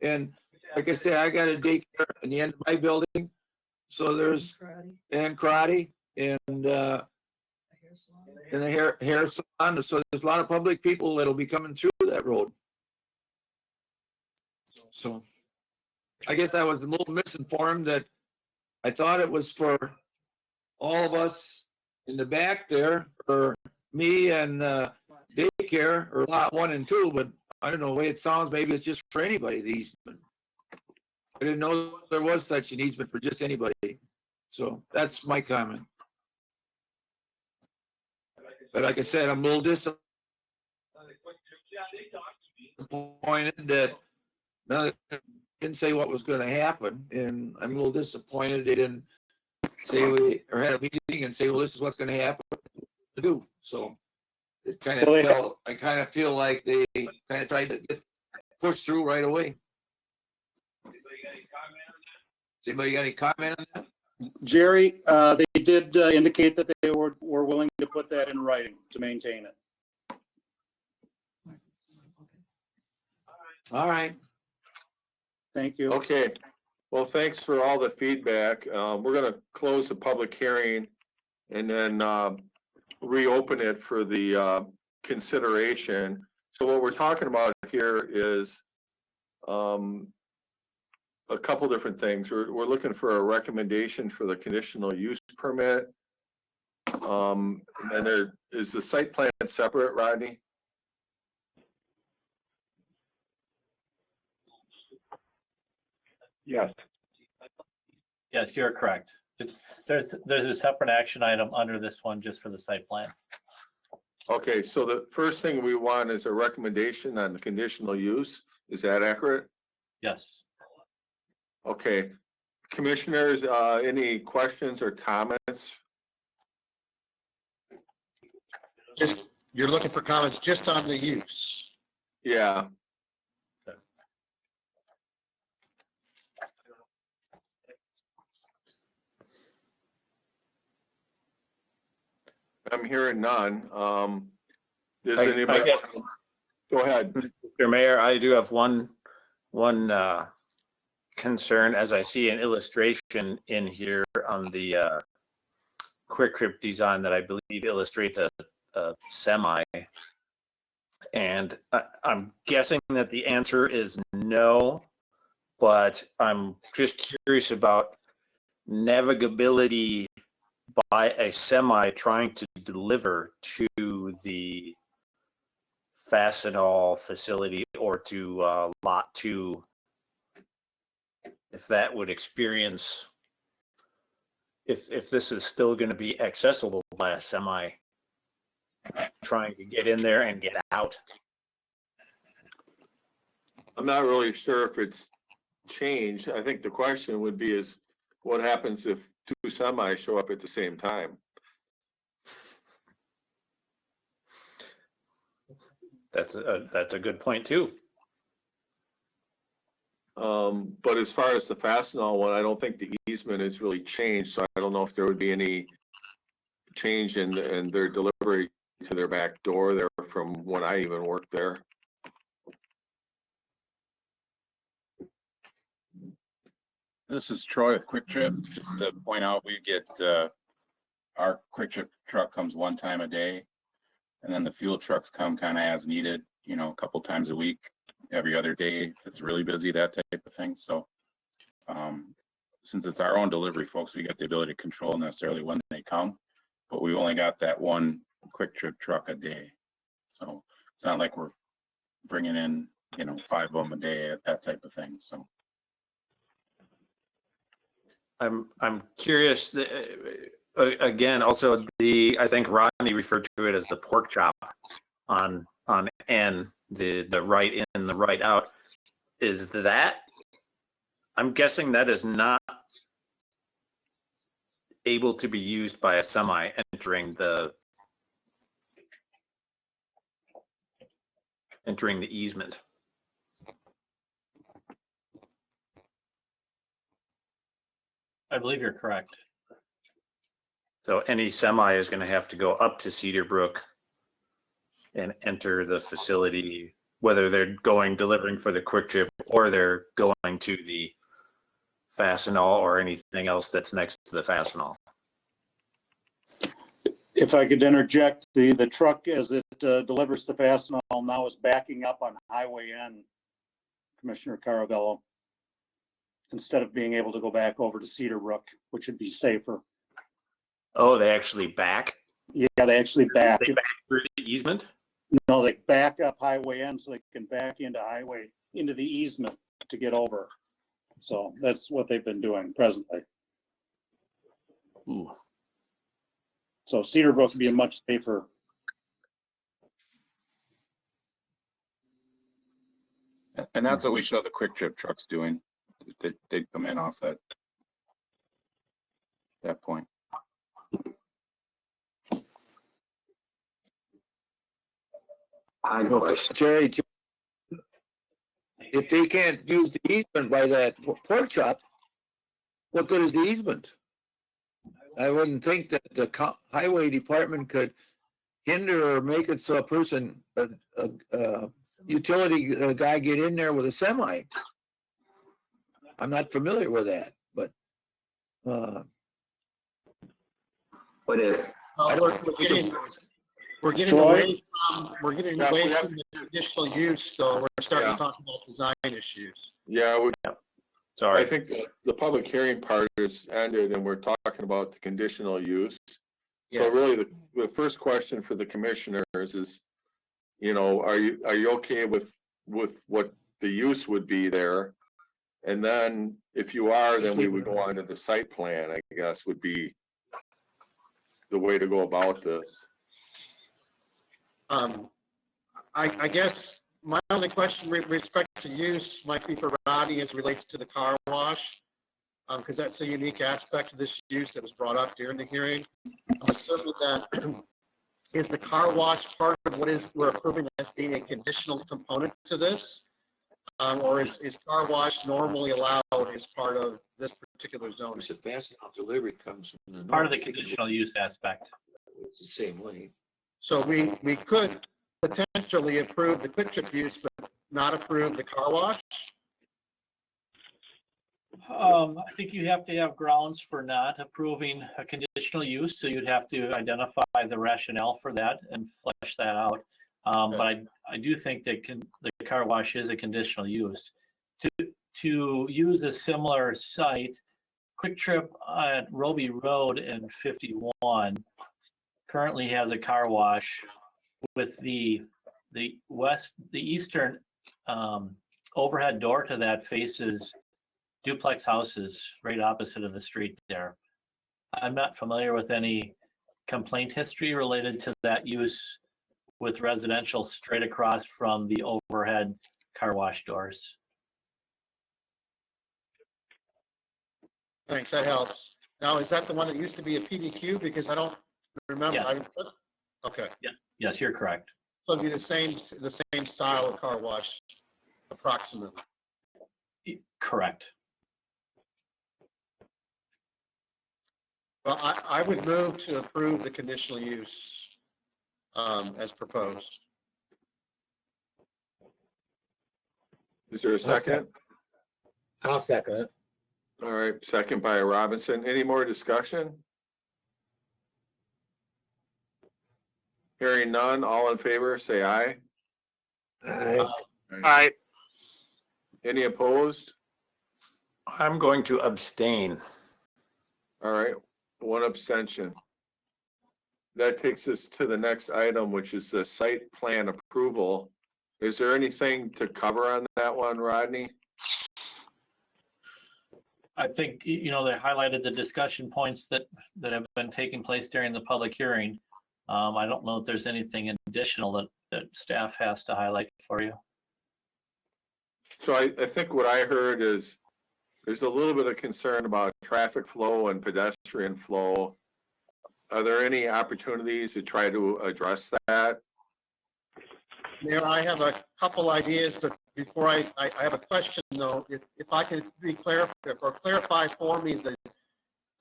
And like I said, I got a daycare in the end of my building. So there's, and karate and the hair salon. So there's a lot of public people that'll be coming through that road. So I guess I was a little misinformed that I thought it was for all of us in the back there, or me and daycare, or lot 1 and 2, but I don't know the way it sounds. Maybe it's just for anybody, the easement. I didn't know there was such an easement for just anybody. So that's my comment. But like I said, I'm a little disappointed that none of them didn't say what was going to happen, and I'm a little disappointed they didn't say or had a meeting and say, well, this is what's going to happen to do. So it kind of felt, I kind of feel like they kind of tried to get pushed through right away. Does anybody got any comment on that? Jerry, they did indicate that they were willing to put that in writing to maintain it. All right. Thank you. Okay. Well, thanks for all the feedback. We're going to close the public hearing and then reopen it for the consideration. So what we're talking about here is a couple different things. We're looking for a recommendation for the conditional use permit. And there is the site plan separate, Rodney? Yes. Yes, you're correct. There's a separate action item under this one just for the site plan. Okay, so the first thing we want is a recommendation on the conditional use. Is that accurate? Yes. Okay. Commissioners, any questions or comments? You're looking for comments just on the use. Yeah. I'm hearing none. Does I anybody? guess, Go ahead. Mr. Mayor, I do have one concern, as I see an illustration in here on the quick trip design that I believe illustrates a semi. And I'm guessing that the answer is no, but I'm just curious about navigability by a semi trying to deliver to the Fastenal facility or to lot 2. If that would experience, if this is still going to be accessible by a semi trying to get in there and get out. I'm not really sure if it's changed. I think the question would be is what happens if 2 semis show up at the same time? That's a good point too. But as far as the Fastenal one, I don't think the easement has really changed, so I don't know if there would be any change in their delivery to their back door there from when I even worked there. This is Troy with Quick Trip. Just to point out, we get, our Quick Trip truck comes 1 time a day. And then the fuel trucks come kind of as needed, you know, a couple times a week, every other day, if it's really busy, that type of thing. So since it's our own delivery, folks, we get the ability to control necessarily when they come, but we only got that 1 Quick Trip truck a day. So it's not like we're bringing in, you know, 5 of them a day, that type of thing. So. I'm curious. Again, also I think Rodney referred to it as the pork chop on N, the right in, the right out. Is that? I'm guessing that is not able to be used by a semi entering the easement. I believe you're correct. So any semi is going to have to go up to Cedar Brook and enter the facility, whether they're delivering for the Quick Trip or they're going to the Fastenal or anything else that's next to the Fastenal. If I could interject, the truck as it delivers to Fastenal now is backing up on Highway N, Commissioner Caravello, instead of being able to go back over to Cedar Brook, which would be safer. Oh, they actually back? Yeah, they actually back. They back through the easement? No, they back up Highway N so they can back into the easement to get over. So that's what they've been doing presently. Ooh. So Cedar Brook would be a much safer. And that's what we show the Quick Trip trucks doing. They come in off that point. Jerry, if they can't use the easement by that pork chop, what good is the easement? I wouldn't think that the highway department could hinder or make it so a person, a utility guy get in there with a semi. I'm not familiar with that, but. What is? We're getting away from the conditional use, so we're starting to talk about design issues. Yeah, sorry. I think the public hearing part is ended and we're talking about the conditional use. So really the first question for the commissioners is, you know, are you okay with what the use would be there? And then if you are, then we would go on to the site plan, I guess, would be the way to go about this. I guess my only question with respect to use might be for Rodney as relates to the car wash, because that's a unique aspect of this use that was brought up during the hearing. I'm assuming that is the car wash part of what we're approving as being a conditional component to this, or is car wash normally allowed as part of this particular zone? The Fastenal delivery comes from the Part of the north. conditional use aspect. It's the same lane. So we could potentially approve the quick trip use, but not approve the car wash? I think you have to have grounds for not approving a conditional use, so you'd have to identify the rationale for that and flesh that out. But I do think that the car wash is a conditional use. To use a similar site, Quick Trip at Roby Road and 51 currently has a car wash with the eastern overhead door to that faces duplex houses right opposite of the street there. I'm not familiar with any complaint history related to that use with residential straight across from the overhead car wash doors. Thanks, that helps. Now, is that the one that used to be a PDQ? Because I don't remember. Yes. Okay. Yeah. Yes, you're correct. So it'd be the same style of car wash, approximately. Correct. Well, I would move to approve the conditional use as proposed. Is there a second? I'll second it. All right, second by Robinson. Any more discussion? Hearing none, all in favor, say aye. Aye. Any opposed? I'm going to abstain. All right, one abstention. That takes us to the next item, which is the site plan approval. Is there anything to cover on that one, Rodney? I think, they highlighted the discussion points that have been taking place during the public hearing. I don't know if there's anything additional that staff has to highlight for you. So I think what I heard is there's a little bit of concern about traffic flow and pedestrian flow. Are there any opportunities to try to address that? Mayor, I have a couple ideas, but before I have a question though, if I could clarify for me that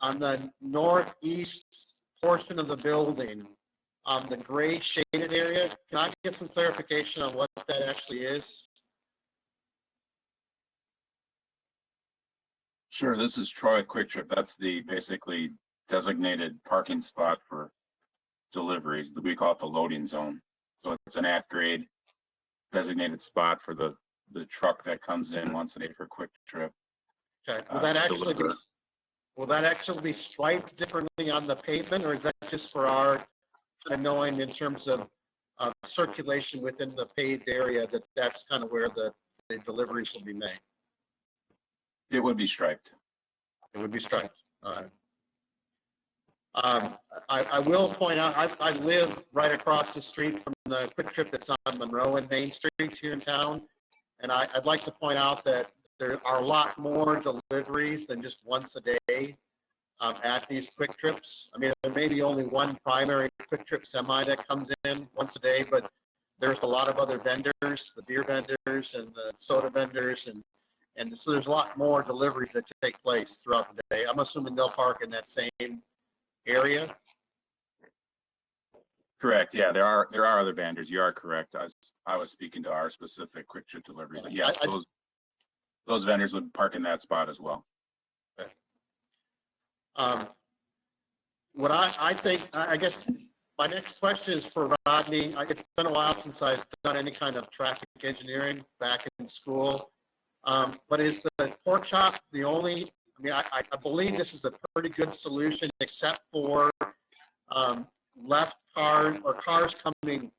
on the northeast portion of the building, the gray shaded area, can I get some clarification on what that actually is? Sure, this is Troy with Quick Trip. That's the basically designated parking spot for deliveries. We call it the loading zone. So it's an at-grade designated spot for the truck that comes in once a day for Quick Trip. Okay, will that actually be striped differently on the pavement, or is that just for our kind of knowing in terms of circulation within the paved area that's kind of where the deliveries will be made? It would be striped. It would be striped. All right. I will point out, I live right across the street from the Quick Trip that's on Monroe and Main Street here in town. And I'd like to point out that there are a lot more deliveries than just once a day at these Quick Trips. I mean, there may be only one primary Quick Trip semi that comes in once a day, but there's a lot of other vendors, the beer vendors and the soda vendors, and so there's a lot more deliveries that take place throughout the day. I'm assuming they'll park in that same area. Correct. Yeah, there are other vendors. You are correct. I was speaking to our specific Quick Trip delivery, but yes, those vendors would park in that spot as well. Okay. What I think, I guess my next question is for Rodney. It's been a while since I've done any kind of traffic engineering back in school. But is the pork chop the only, I mean, I believe this is a pretty good solution except for left cars or cars coming,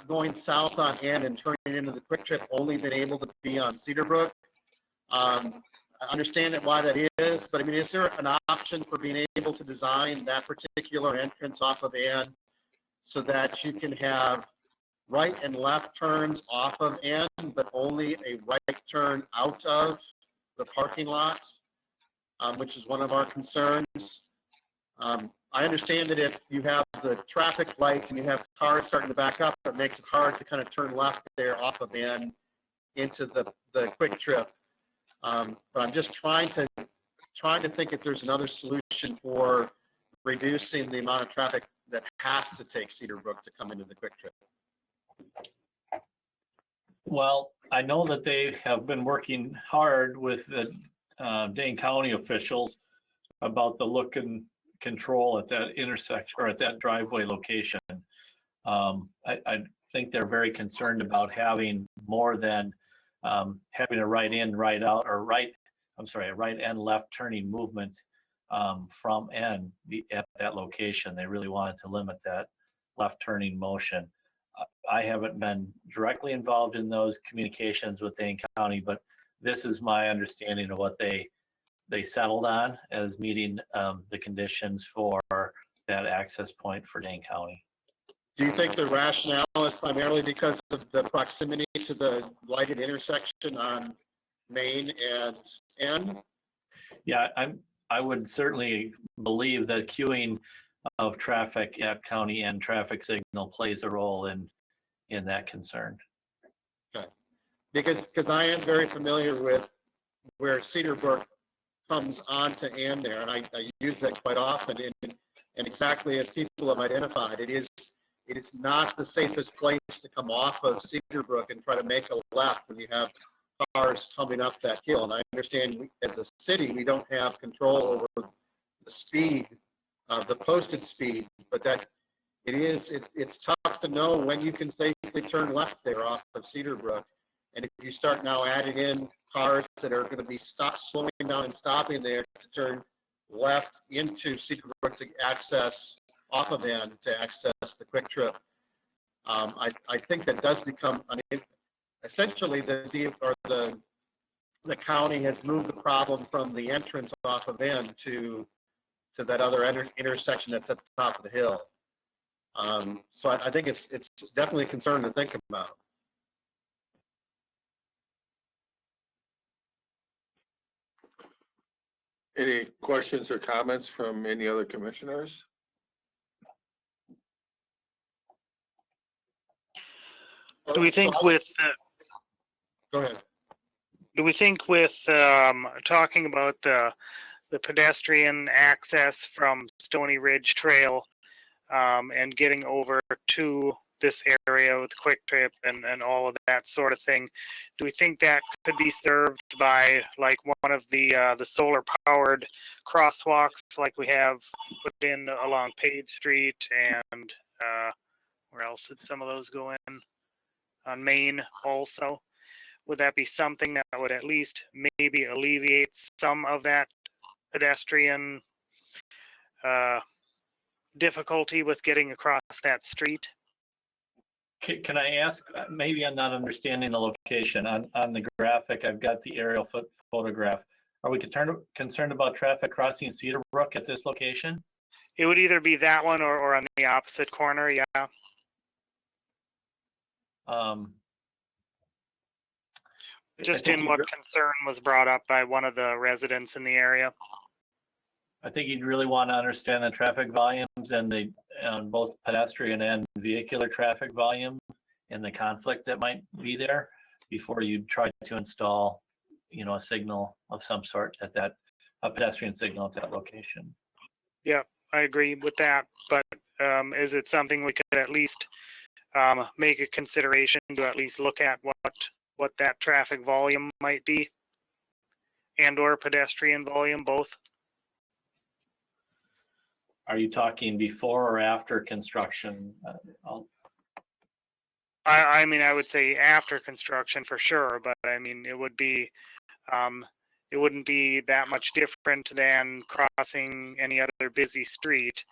going south on Ann and turning into the Quick Trip only been able to be on Cedarbrook. I understand why that is, but I mean, is there an option for being able to design that particular entrance off of Ann so that you can have right and left turns off of N, but only a right turn out of the parking lot, which is one of our concerns. I understand that if you have the traffic lights and you have cars starting to back up, it makes it hard to kind of turn left there off of N into the Quick Trip. But I'm just trying to think if there's another solution for reducing the amount of traffic that has to take Cedar Brook to come into the quick trip? Well, I know that they have been working hard with the Dane County officials about the look and control at that intersection or at that driveway location. I think they're very concerned about having more than having a right in, right out, or a right and left turning movement from and at that location. They really wanted to limit that left turning motion. I haven't been directly involved in those communications with Dane County, but this is my understanding of what they settled on as meeting the conditions for that access point for Dane County. Do you think the rationale is primarily because of the proximity to the lighted intersection on Main and N? Yeah, I would certainly believe that queuing of traffic at county and traffic signal plays a role in that concern. Okay. Because I am very familiar with where Cedar Brook comes onto N there, and I use that quite often. And exactly as people have identified, it is not the safest place to come off of Cedar Brook and try to make a left when you have cars coming up that hill. And I understand as a city, we don't have control over the speed, the posted speed, but that it's tough to know when you can safely turn left there off of Cedar Brook. And if you start now adding in cars that are going to be slowing down and stopping there to turn left into Cedar Brook to access off of N to access the quick trip, I think that does become, essentially the county has moved the problem from the entrance off of N to that other intersection that's at the top of the hill. So I think it's definitely a concern to think about. Any questions or comments from any other commissioners? Do we think with, Go ahead. do we think with talking about the pedestrian access from Stony Ridge Trail and getting over to this area with Quick Trip and all of that sort of thing, do we think that could be served by like one of the solar powered crosswalks like we have put in along Page Street and where else did some of those go in? On Main also? Would that be something that would at least maybe alleviate some of that pedestrian difficulty with getting across that street? Can I ask, maybe I'm not understanding the location. On the graphic, I've got the aerial photograph. Are we concerned about traffic crossing Cedar Brook at this location? It would either be that one or on the opposite corner, yeah. Just in what concern was brought up by one of the residents in the area. I think you'd really want to understand the traffic volumes and both pedestrian and vehicular traffic volume and the conflict that might be there before you try to install, a signal of some sort at a pedestrian signal at that location. Yeah, I agree with that. But is it something we could at least make a consideration to at least look at what that traffic volume might be and or pedestrian volume, both? Are you talking before or after construction? I mean, I would say after construction for sure, but I mean, it wouldn't be that much different than crossing any other busy street.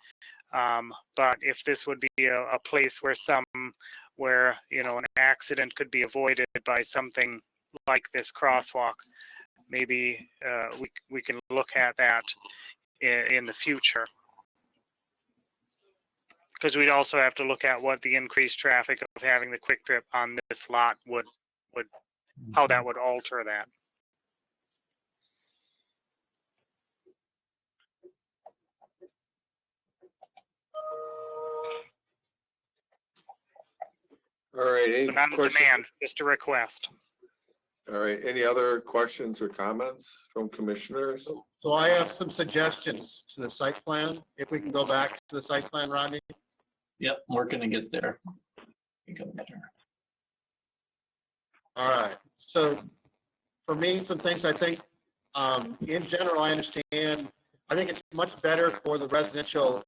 But if this would be a place where an accident could be avoided by something like this crosswalk, maybe we can look at that in the future. Because we'd also have to look at what the increased traffic of having the quick trip on this lot would how that would alter that. All right. So not a demand, just a request. All right, any other questions or comments from commissioners? So I have some suggestions to the site plan. If we can go back to the site plan, Rodney. Yep, we're gonna get there. Commissioner. All right. So for me, some things I think, in general, I understand. I think it's much better for the residential,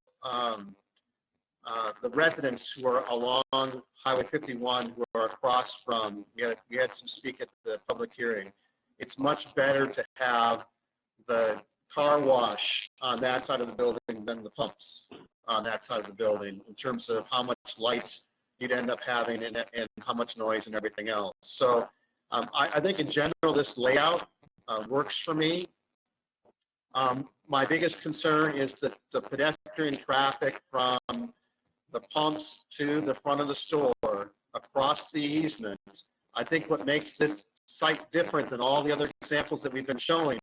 the residents who are along Highway 51, who are across from, we had some speak at the public hearing. It's much better to have the car wash on that side of the building than the pumps on that side of the building, in terms of how much light you'd end up having and how much noise and everything else. So I think in general, this layout works for me. My biggest concern is that the pedestrian traffic from the pumps to the front of the store across the easement. I think what makes this site different than all the other examples that we've been showing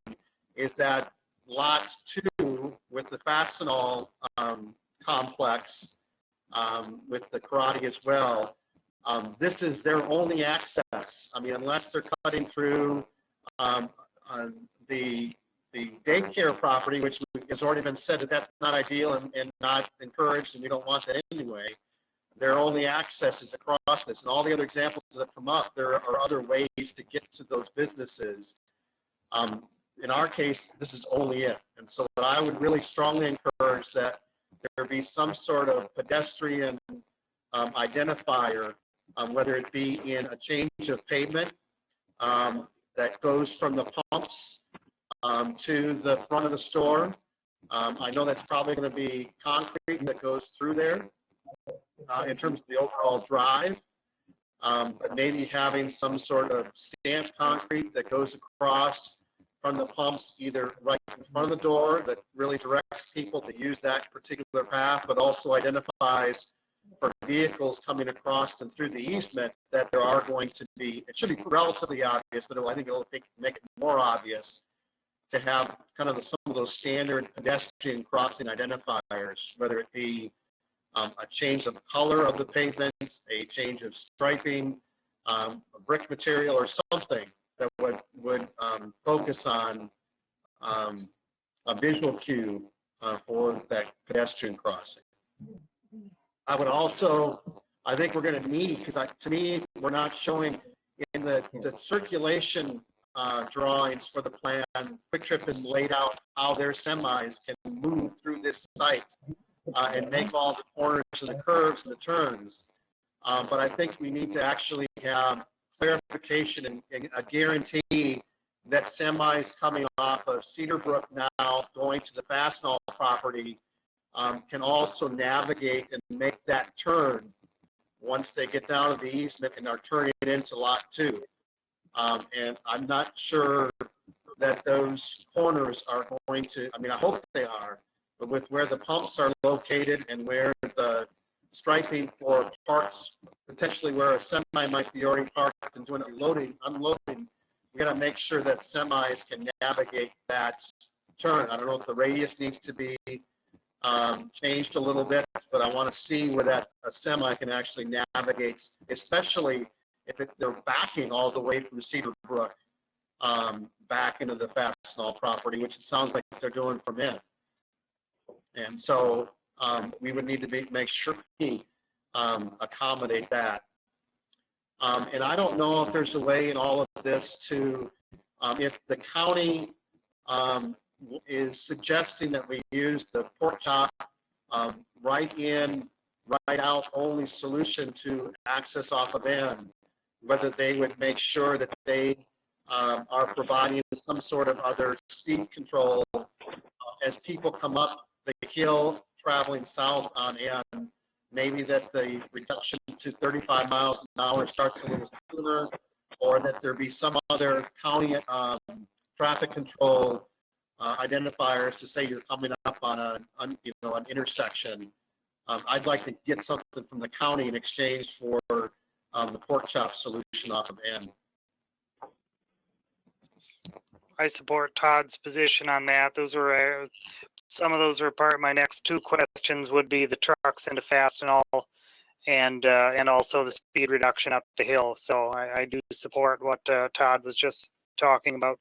is that lot 2 with the Fastenal complex, with the karate as well, this is their only access. I mean, unless they're cutting through the daycare property, which has already been said that that's not ideal and not encouraged, and we don't want that anyway. Their only access is across this, and all the other examples that have come up, there are other ways to get to those businesses. In our case, this is only it. And so I would really strongly encourage that there be some sort of pedestrian identifier, whether it be in a change of pavement that goes from the pumps to the front of the store. I know that's probably going to be concrete that goes through there in terms of the overall drive, but maybe having some sort of stamped concrete that goes across from the pumps, either right in front of the door that really directs people to use that particular path, but also identifies for vehicles coming across and through the easement that there are going to be, it should be relatively obvious, but I think it'll make it more obvious to have kind of some of those standard pedestrian crossing identifiers, whether it be a change of color of the pavement, a change of striping, a brick material or something that would focus on a visual cue for that pedestrian crossing. I would also, I think we're going to need, because to me, we're not showing in the circulation drawings for the plan. Quick Trip has laid out how their semis can move through this site and make all the corners and the curves and the turns. But I think we need to actually have clarification and a guarantee that semis coming off of Cedar Brook now going to the Fastenal property can also navigate and make that turn once they get down to the easement and are turning it into lot 2. And I'm not sure that those corners are going to, I mean, I hope they are, but with where the pumps are located and where the striping for parts, potentially where a semi might be already parked and doing it loading, unloading, we got to make sure that semis can navigate that turn. I don't know if the radius needs to be changed a little bit, but I want to see where that a semi can actually navigate, especially if they're backing all the way from Cedar Brook back into the Fastenal property, which it sounds like they're doing from in. And so we would need to make sure we accommodate that. And I don't know if there's a way in all of this to, if the county is suggesting that we use the pork chop right in, right out only solution to access off of N, whether they would make sure that they are providing some sort of other speed control as people come up the hill traveling south on N, maybe that the reduction to 35 miles an hour starts a little sooner, or that there be some other county traffic control identifiers to say you're coming up on an intersection. I'd like to get something from the county in exchange for the pork chop solution off of N. I support Todd's position on that. Those were some of those are part of my next 2 questions would be the trucks into Fastenal and also the speed reduction up the hill. So I do support what Todd was just talking about.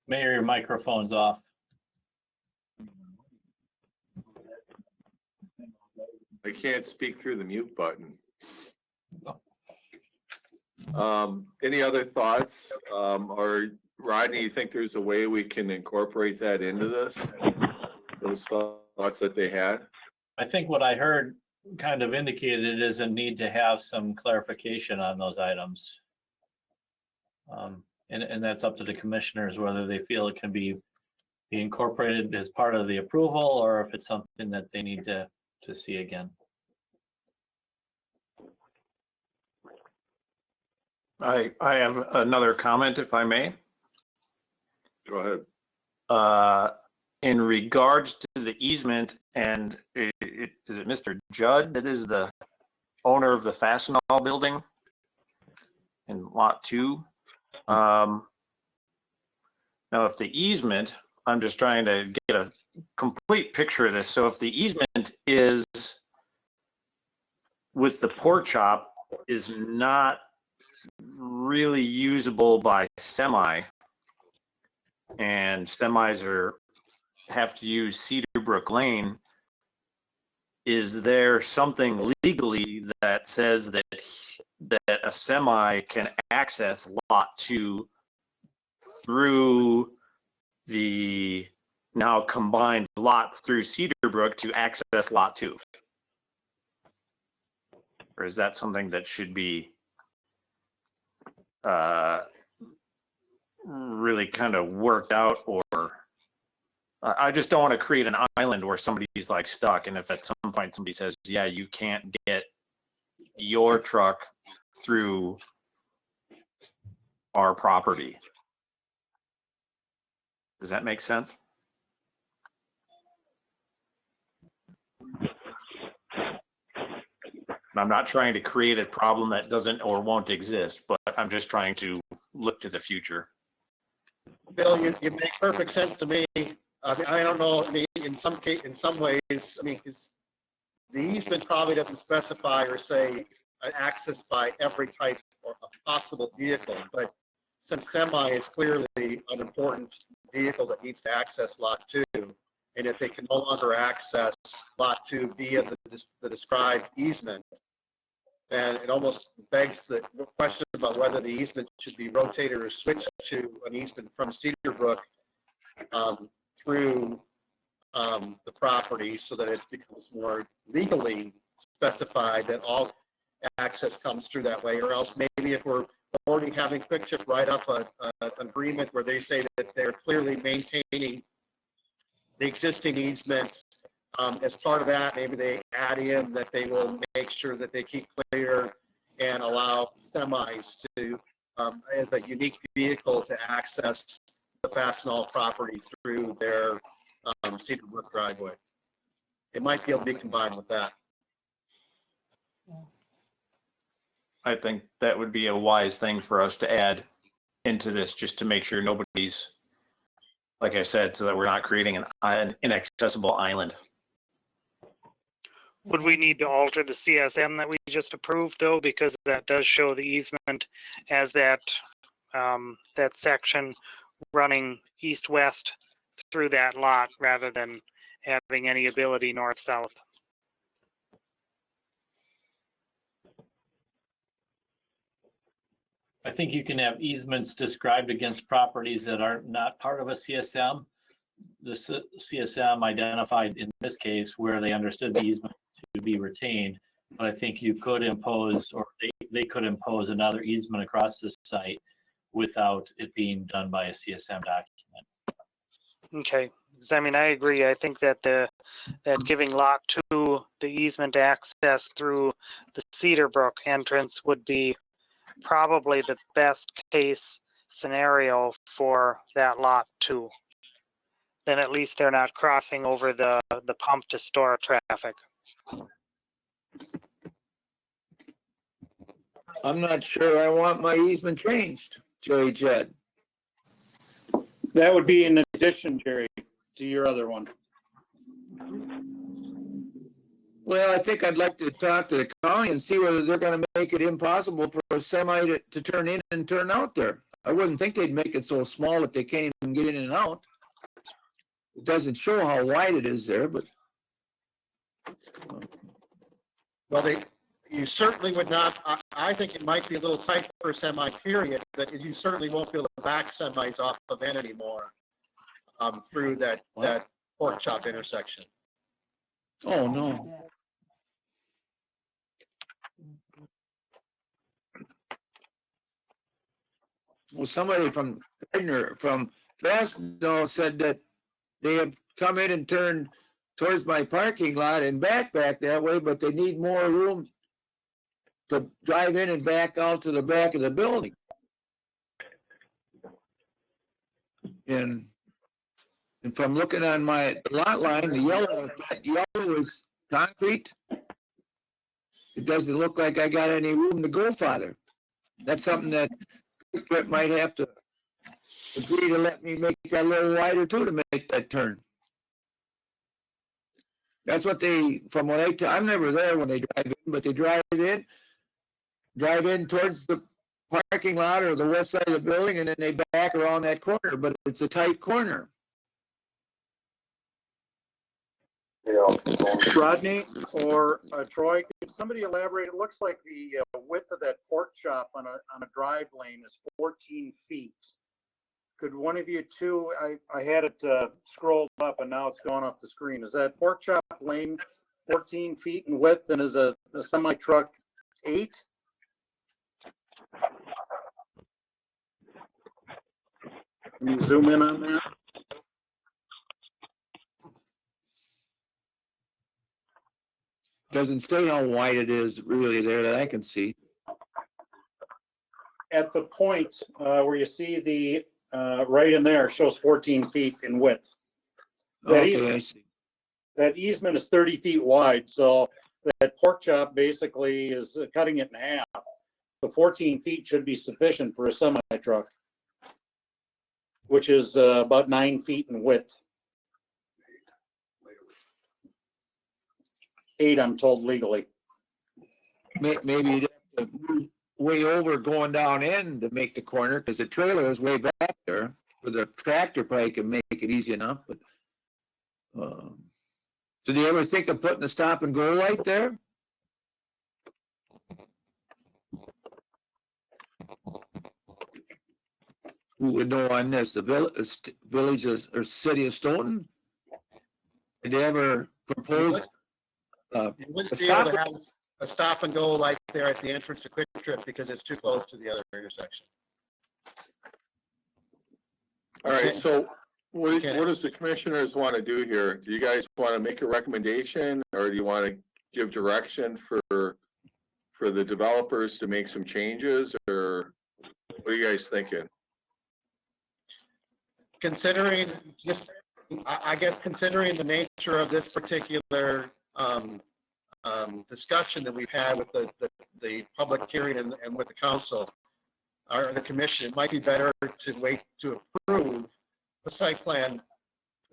Mayor, your microphone's off. I can't speak through the mute button. Any other thoughts? Or Rodney, you think there's a way we can incorporate that into this? Those thoughts that they had? I think what I heard kind of indicated is a need to have some clarification on those items. And that's up to the commissioners, whether they feel it can be incorporated as part of the approval or if it's something that they need to see again. I have another comment, if I may. Go ahead. In regards to the easement, and is it Mr. Judd that is the owner of the Fastenal building in lot 2? Now, if the easement, I'm just trying to get a complete picture of this. So if the easement is with the pork chop is not really usable by semi, and semis have to use Cedarbrook Lane, is there something legally that says that a semi can access lot 2 through the now combined lots through Cedarbrook to access lot 2? Or is that something that should be really kind of worked out? Or I just don't want to create an island where somebody's like stuck, and if at some point somebody says, yeah, you can't get your truck through our property. Does that make sense? I'm not trying to create a problem that doesn't or won't exist, but I'm just trying to look to the future. Bill, you make perfect sense to me. I mean, I don't know, I mean, in some ways, I mean, because the easement probably doesn't specify or say access by every type of possible vehicle, but since semi is clearly an important vehicle that needs to access lot 2, and if they can no longer access lot 2 via the described easement, then it almost begs the question about whether the easement should be rotated or switched to an easement from Cedarbrook through the property, so that it becomes more legally specified that all access comes through that way. Or else maybe if we're already having Quick Trip write up an agreement where they say that they're clearly maintaining the existing easement, as part of that, maybe they add in that they will make sure that they keep clear and allow semis to, as a unique vehicle, to access the Fastenal property through their Cedarbrook driveway. It might be able to be combined with that. I think that would be a wise thing for us to add into this, just to make sure nobody's, like I said, so that we're not creating an inaccessible island. Would we need to alter the CSM that we just approved, though, because that does show the easement as that that section running east-west through that lot rather than having any ability north-south? I think you can have easements described against properties that are not part of a CSM. The CSM identified in this case where they understood the easement to be retained, but I think you could impose, or they could impose another easement across this site without it being done by a CSM document. Okay, 'cause I mean, I agree. I think that that giving lot 2 the easement access through the Cedarbrook entrance would be probably the best case scenario for that lot 2. Then at least they're not crossing over the pump to store traffic. I'm not sure I want my easement changed, Jerry Judd. That would be in addition, Jerry, to your other one. Well, I think I'd like to talk to the county and see whether they're gonna make it impossible for a semi to turn in and turn out there. I wouldn't think they'd make it so small that they can't even get in and out. It doesn't show how wide it is there, but. Well, you certainly would not, I think it might be a little tight for a semi period, but you certainly won't be able to back semis off of N anymore through that pork chop intersection. Oh, no. Well, somebody from Gardner, from Fresno said that they have come in and turned towards my parking lot and back that way, but they need more room to drive in and back out to the back of the building. And from looking on my lot line, that yellow is concrete. It doesn't look like I got any room to go farther. That's something that Brett might have to agree to let me make that a little wider too to make that turn. That's what from what I'm never there when they drive in, but they drive in towards the parking lot or the west side of the building, and then they back around that corner, but it's a tight corner. Rodney or Troy, could somebody elaborate? It looks like the width of that pork chop on a drive lane is 14 feet. Could one of you two, I had it scrolled up and now it's gone off the screen. Is that pork chop lane 14 feet in width and is a semi truck 8? Can you zoom in on that? Doesn't say how wide it is really there that I can see. At the point where you see the right in there shows 14 feet in width. Okay, I see. That easement is 30 feet wide, so that pork chop basically is cutting it in half. The 14 feet should be sufficient for a semi truck, which is about 9 feet in width. 8, I'm told legally. Maybe you'd have to move way over going down in to make the corner because the trailer is way back there. With a tractor probably can make it easy enough. But so do you ever think of putting a stop and go light there? Who would know on this? The village or city of Stoughton? Did they ever propose? You wouldn't be able to have a stop and go like there at the entrance to Quick Trip because it's too close to the other intersection. All right, so what does the commissioners want to do here? Do you guys want to make a recommendation or do you want to give direction for the developers to make some changes, or what are you guys thinking? Considering just, I guess, considering the nature of this particular discussion that we've had with the public hearing and with the council or the commission, it might be better to wait to approve the site plan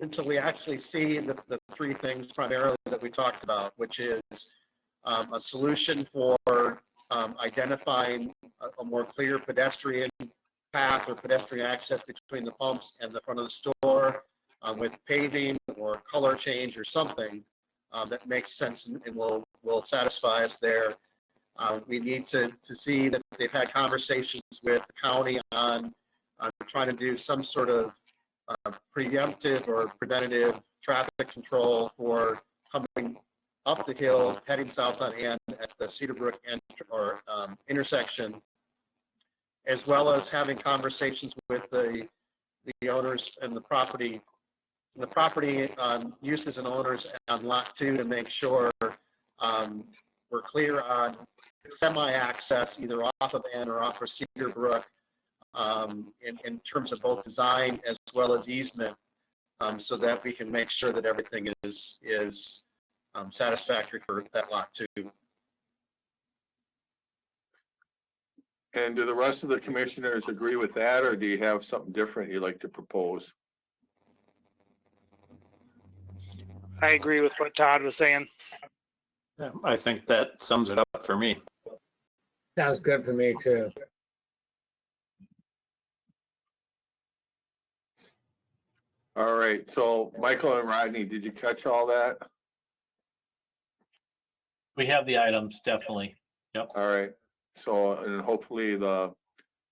until we actually see the 3 things primarily that we talked about, which is a solution for identifying a more clear pedestrian path or pedestrian access between the pumps and the front of the store with paving or color change or something that makes sense and will satisfy us there. We need to see that they've had conversations with the county on trying to do some sort of preemptive or preventative traffic control for coming up the hill, heading south on N at the Cedar Brook intersection, as well as having conversations with the owners and the property uses and owners on lot 2 to make sure we're clear on semi-access either off of N or off of Cedar Brook in terms of both design as well as easement, so that we can make sure that everything is satisfactory for that lot 2. And do the rest of the commissioners agree with that, or do you have something different you'd like to propose? I agree with what Todd was saying. Yeah, I think that sums it up for me. Sounds good for me too. All right, so Michael and Rodney, did you catch all that? We have the items, definitely. Yep. All right, so, and hopefully the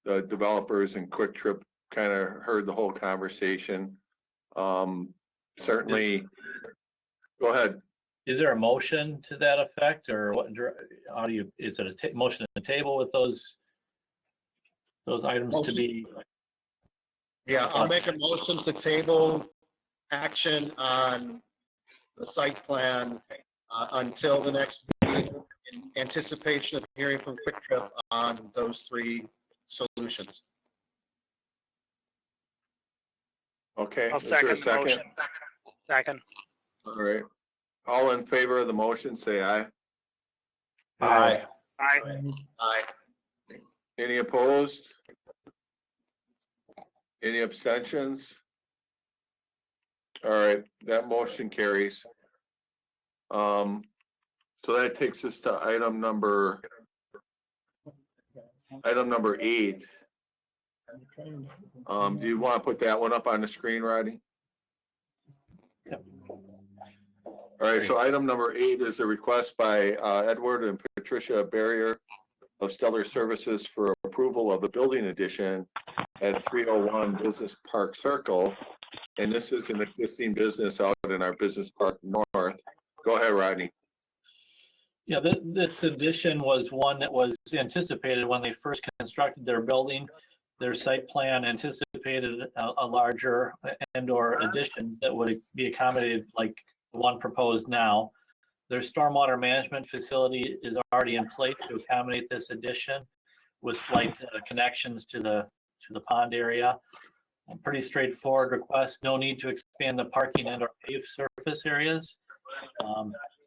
developers and Quick Trip kind of heard the whole conversation. Certainly, go ahead. Is there a motion to that effect, or what, how do you, is it a motion at the table with those items to be? Yeah, I'll make a motion to table action on the site plan until the next meeting in anticipation of hearing from Quick Trip on those three solutions. Okay. I'll is there a second the motion. Second. All right. All in favor of the motion, say aye. Aye. Aye. Aye. Any opposed? Any abstentions? All right, that motion carries. So that takes us to item number 8. Do you want to put that one up on the screen, Rodney? Yep. All right, so item number 8 is a request by Edward and Patricia Barrier of Stellar Services for approval of the building addition at 301 Business Park Circle. And this is an existing business out in our Business Park North. Go ahead, Rodney. Yeah, this addition was one that was anticipated when they first constructed their building. Their site plan anticipated a larger and/or additions that would be accommodated like the one proposed now. Their stormwater management facility is already in place to accommodate this addition with slight connections to the pond area. A pretty straightforward request. No need to expand the parking and/or paved surface areas.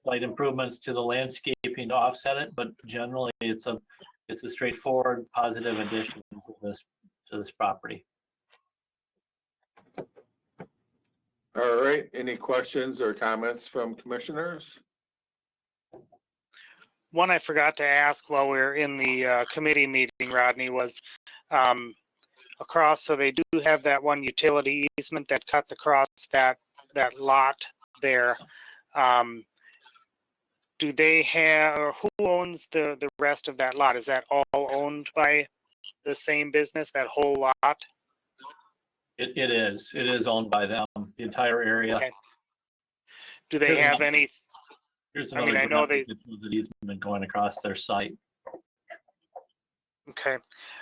Slight improvements to the landscaping to offset it, but generally it's a straightforward positive addition to this property. All right, any questions or comments from commissioners? One I forgot to ask while we were in the committee meeting, Rodney, was across, so they do have that one utility easement that cuts across that lot there. Do they have, or who owns the rest of that lot? Is that all owned by the same business, that whole lot? It is owned by them, the entire area. Okay. Do they have any? Here's I mean, I know they. Easement going across their site. Okay,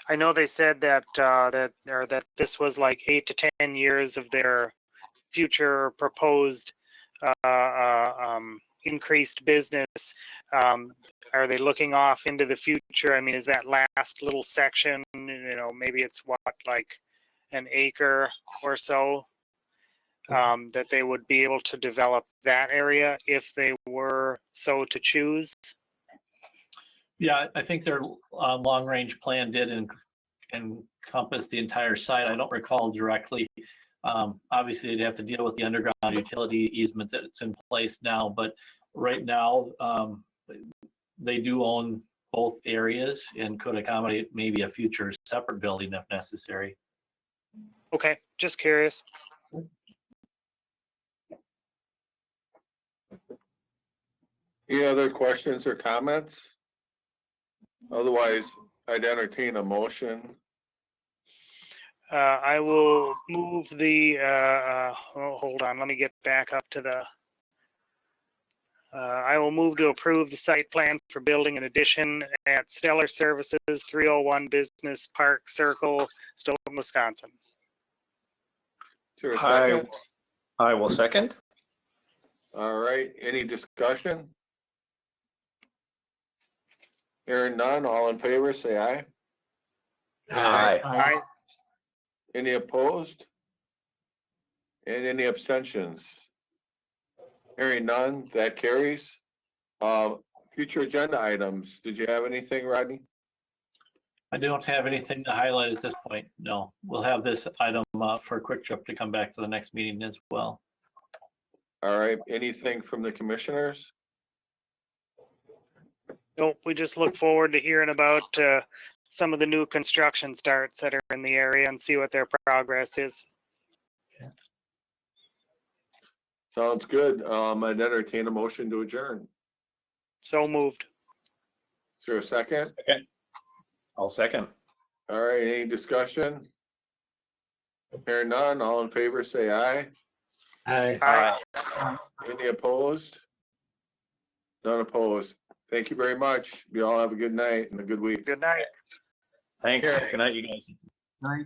I know they said that that this was like 8 to 10 years of their future proposed increased business. Are they looking off into the future? I mean, is that last little section, maybe it's what, like an acre or so, that they would be able to develop that area if they were so to choose? Yeah, I think their long-range plan did encompass the entire site. I don't recall directly. Obviously, they'd have to deal with the underground utility easement that's in place now, but right now, they do own both areas and could accommodate maybe a future separate building if necessary. Okay, just curious. Any other questions or comments? Otherwise, I'd entertain a motion. I will move the, hold on, let me get back up to the, I will move to approve the site plan for building an addition at Stellar Services, 301 Business Park Circle, Stoughton, Wisconsin. Is there a second? I will second. All right, any discussion? Hearing none, all in favor, say aye. Aye. Aye. Any opposed? And any abstentions? Hearing none, that carries. Future agenda items. Did you have anything, Rodney? I don't have anything to highlight at this point. No, we'll have this item for Quick Trip to come back to the next meeting as well. All right, anything from the commissioners? Nope, we just look forward to hearing about some of the new construction starts that are in the area and see what their progress is. Sounds good. I'd entertain a motion to adjourn. So moved. Is there a second? Second. I'll second. All right, any discussion? Hearing none, all in favor, say aye. Aye. Any opposed? None opposed. Thank you very much. You all have a good night and a good week. Good night. Thanks. Good night, you guys. Right.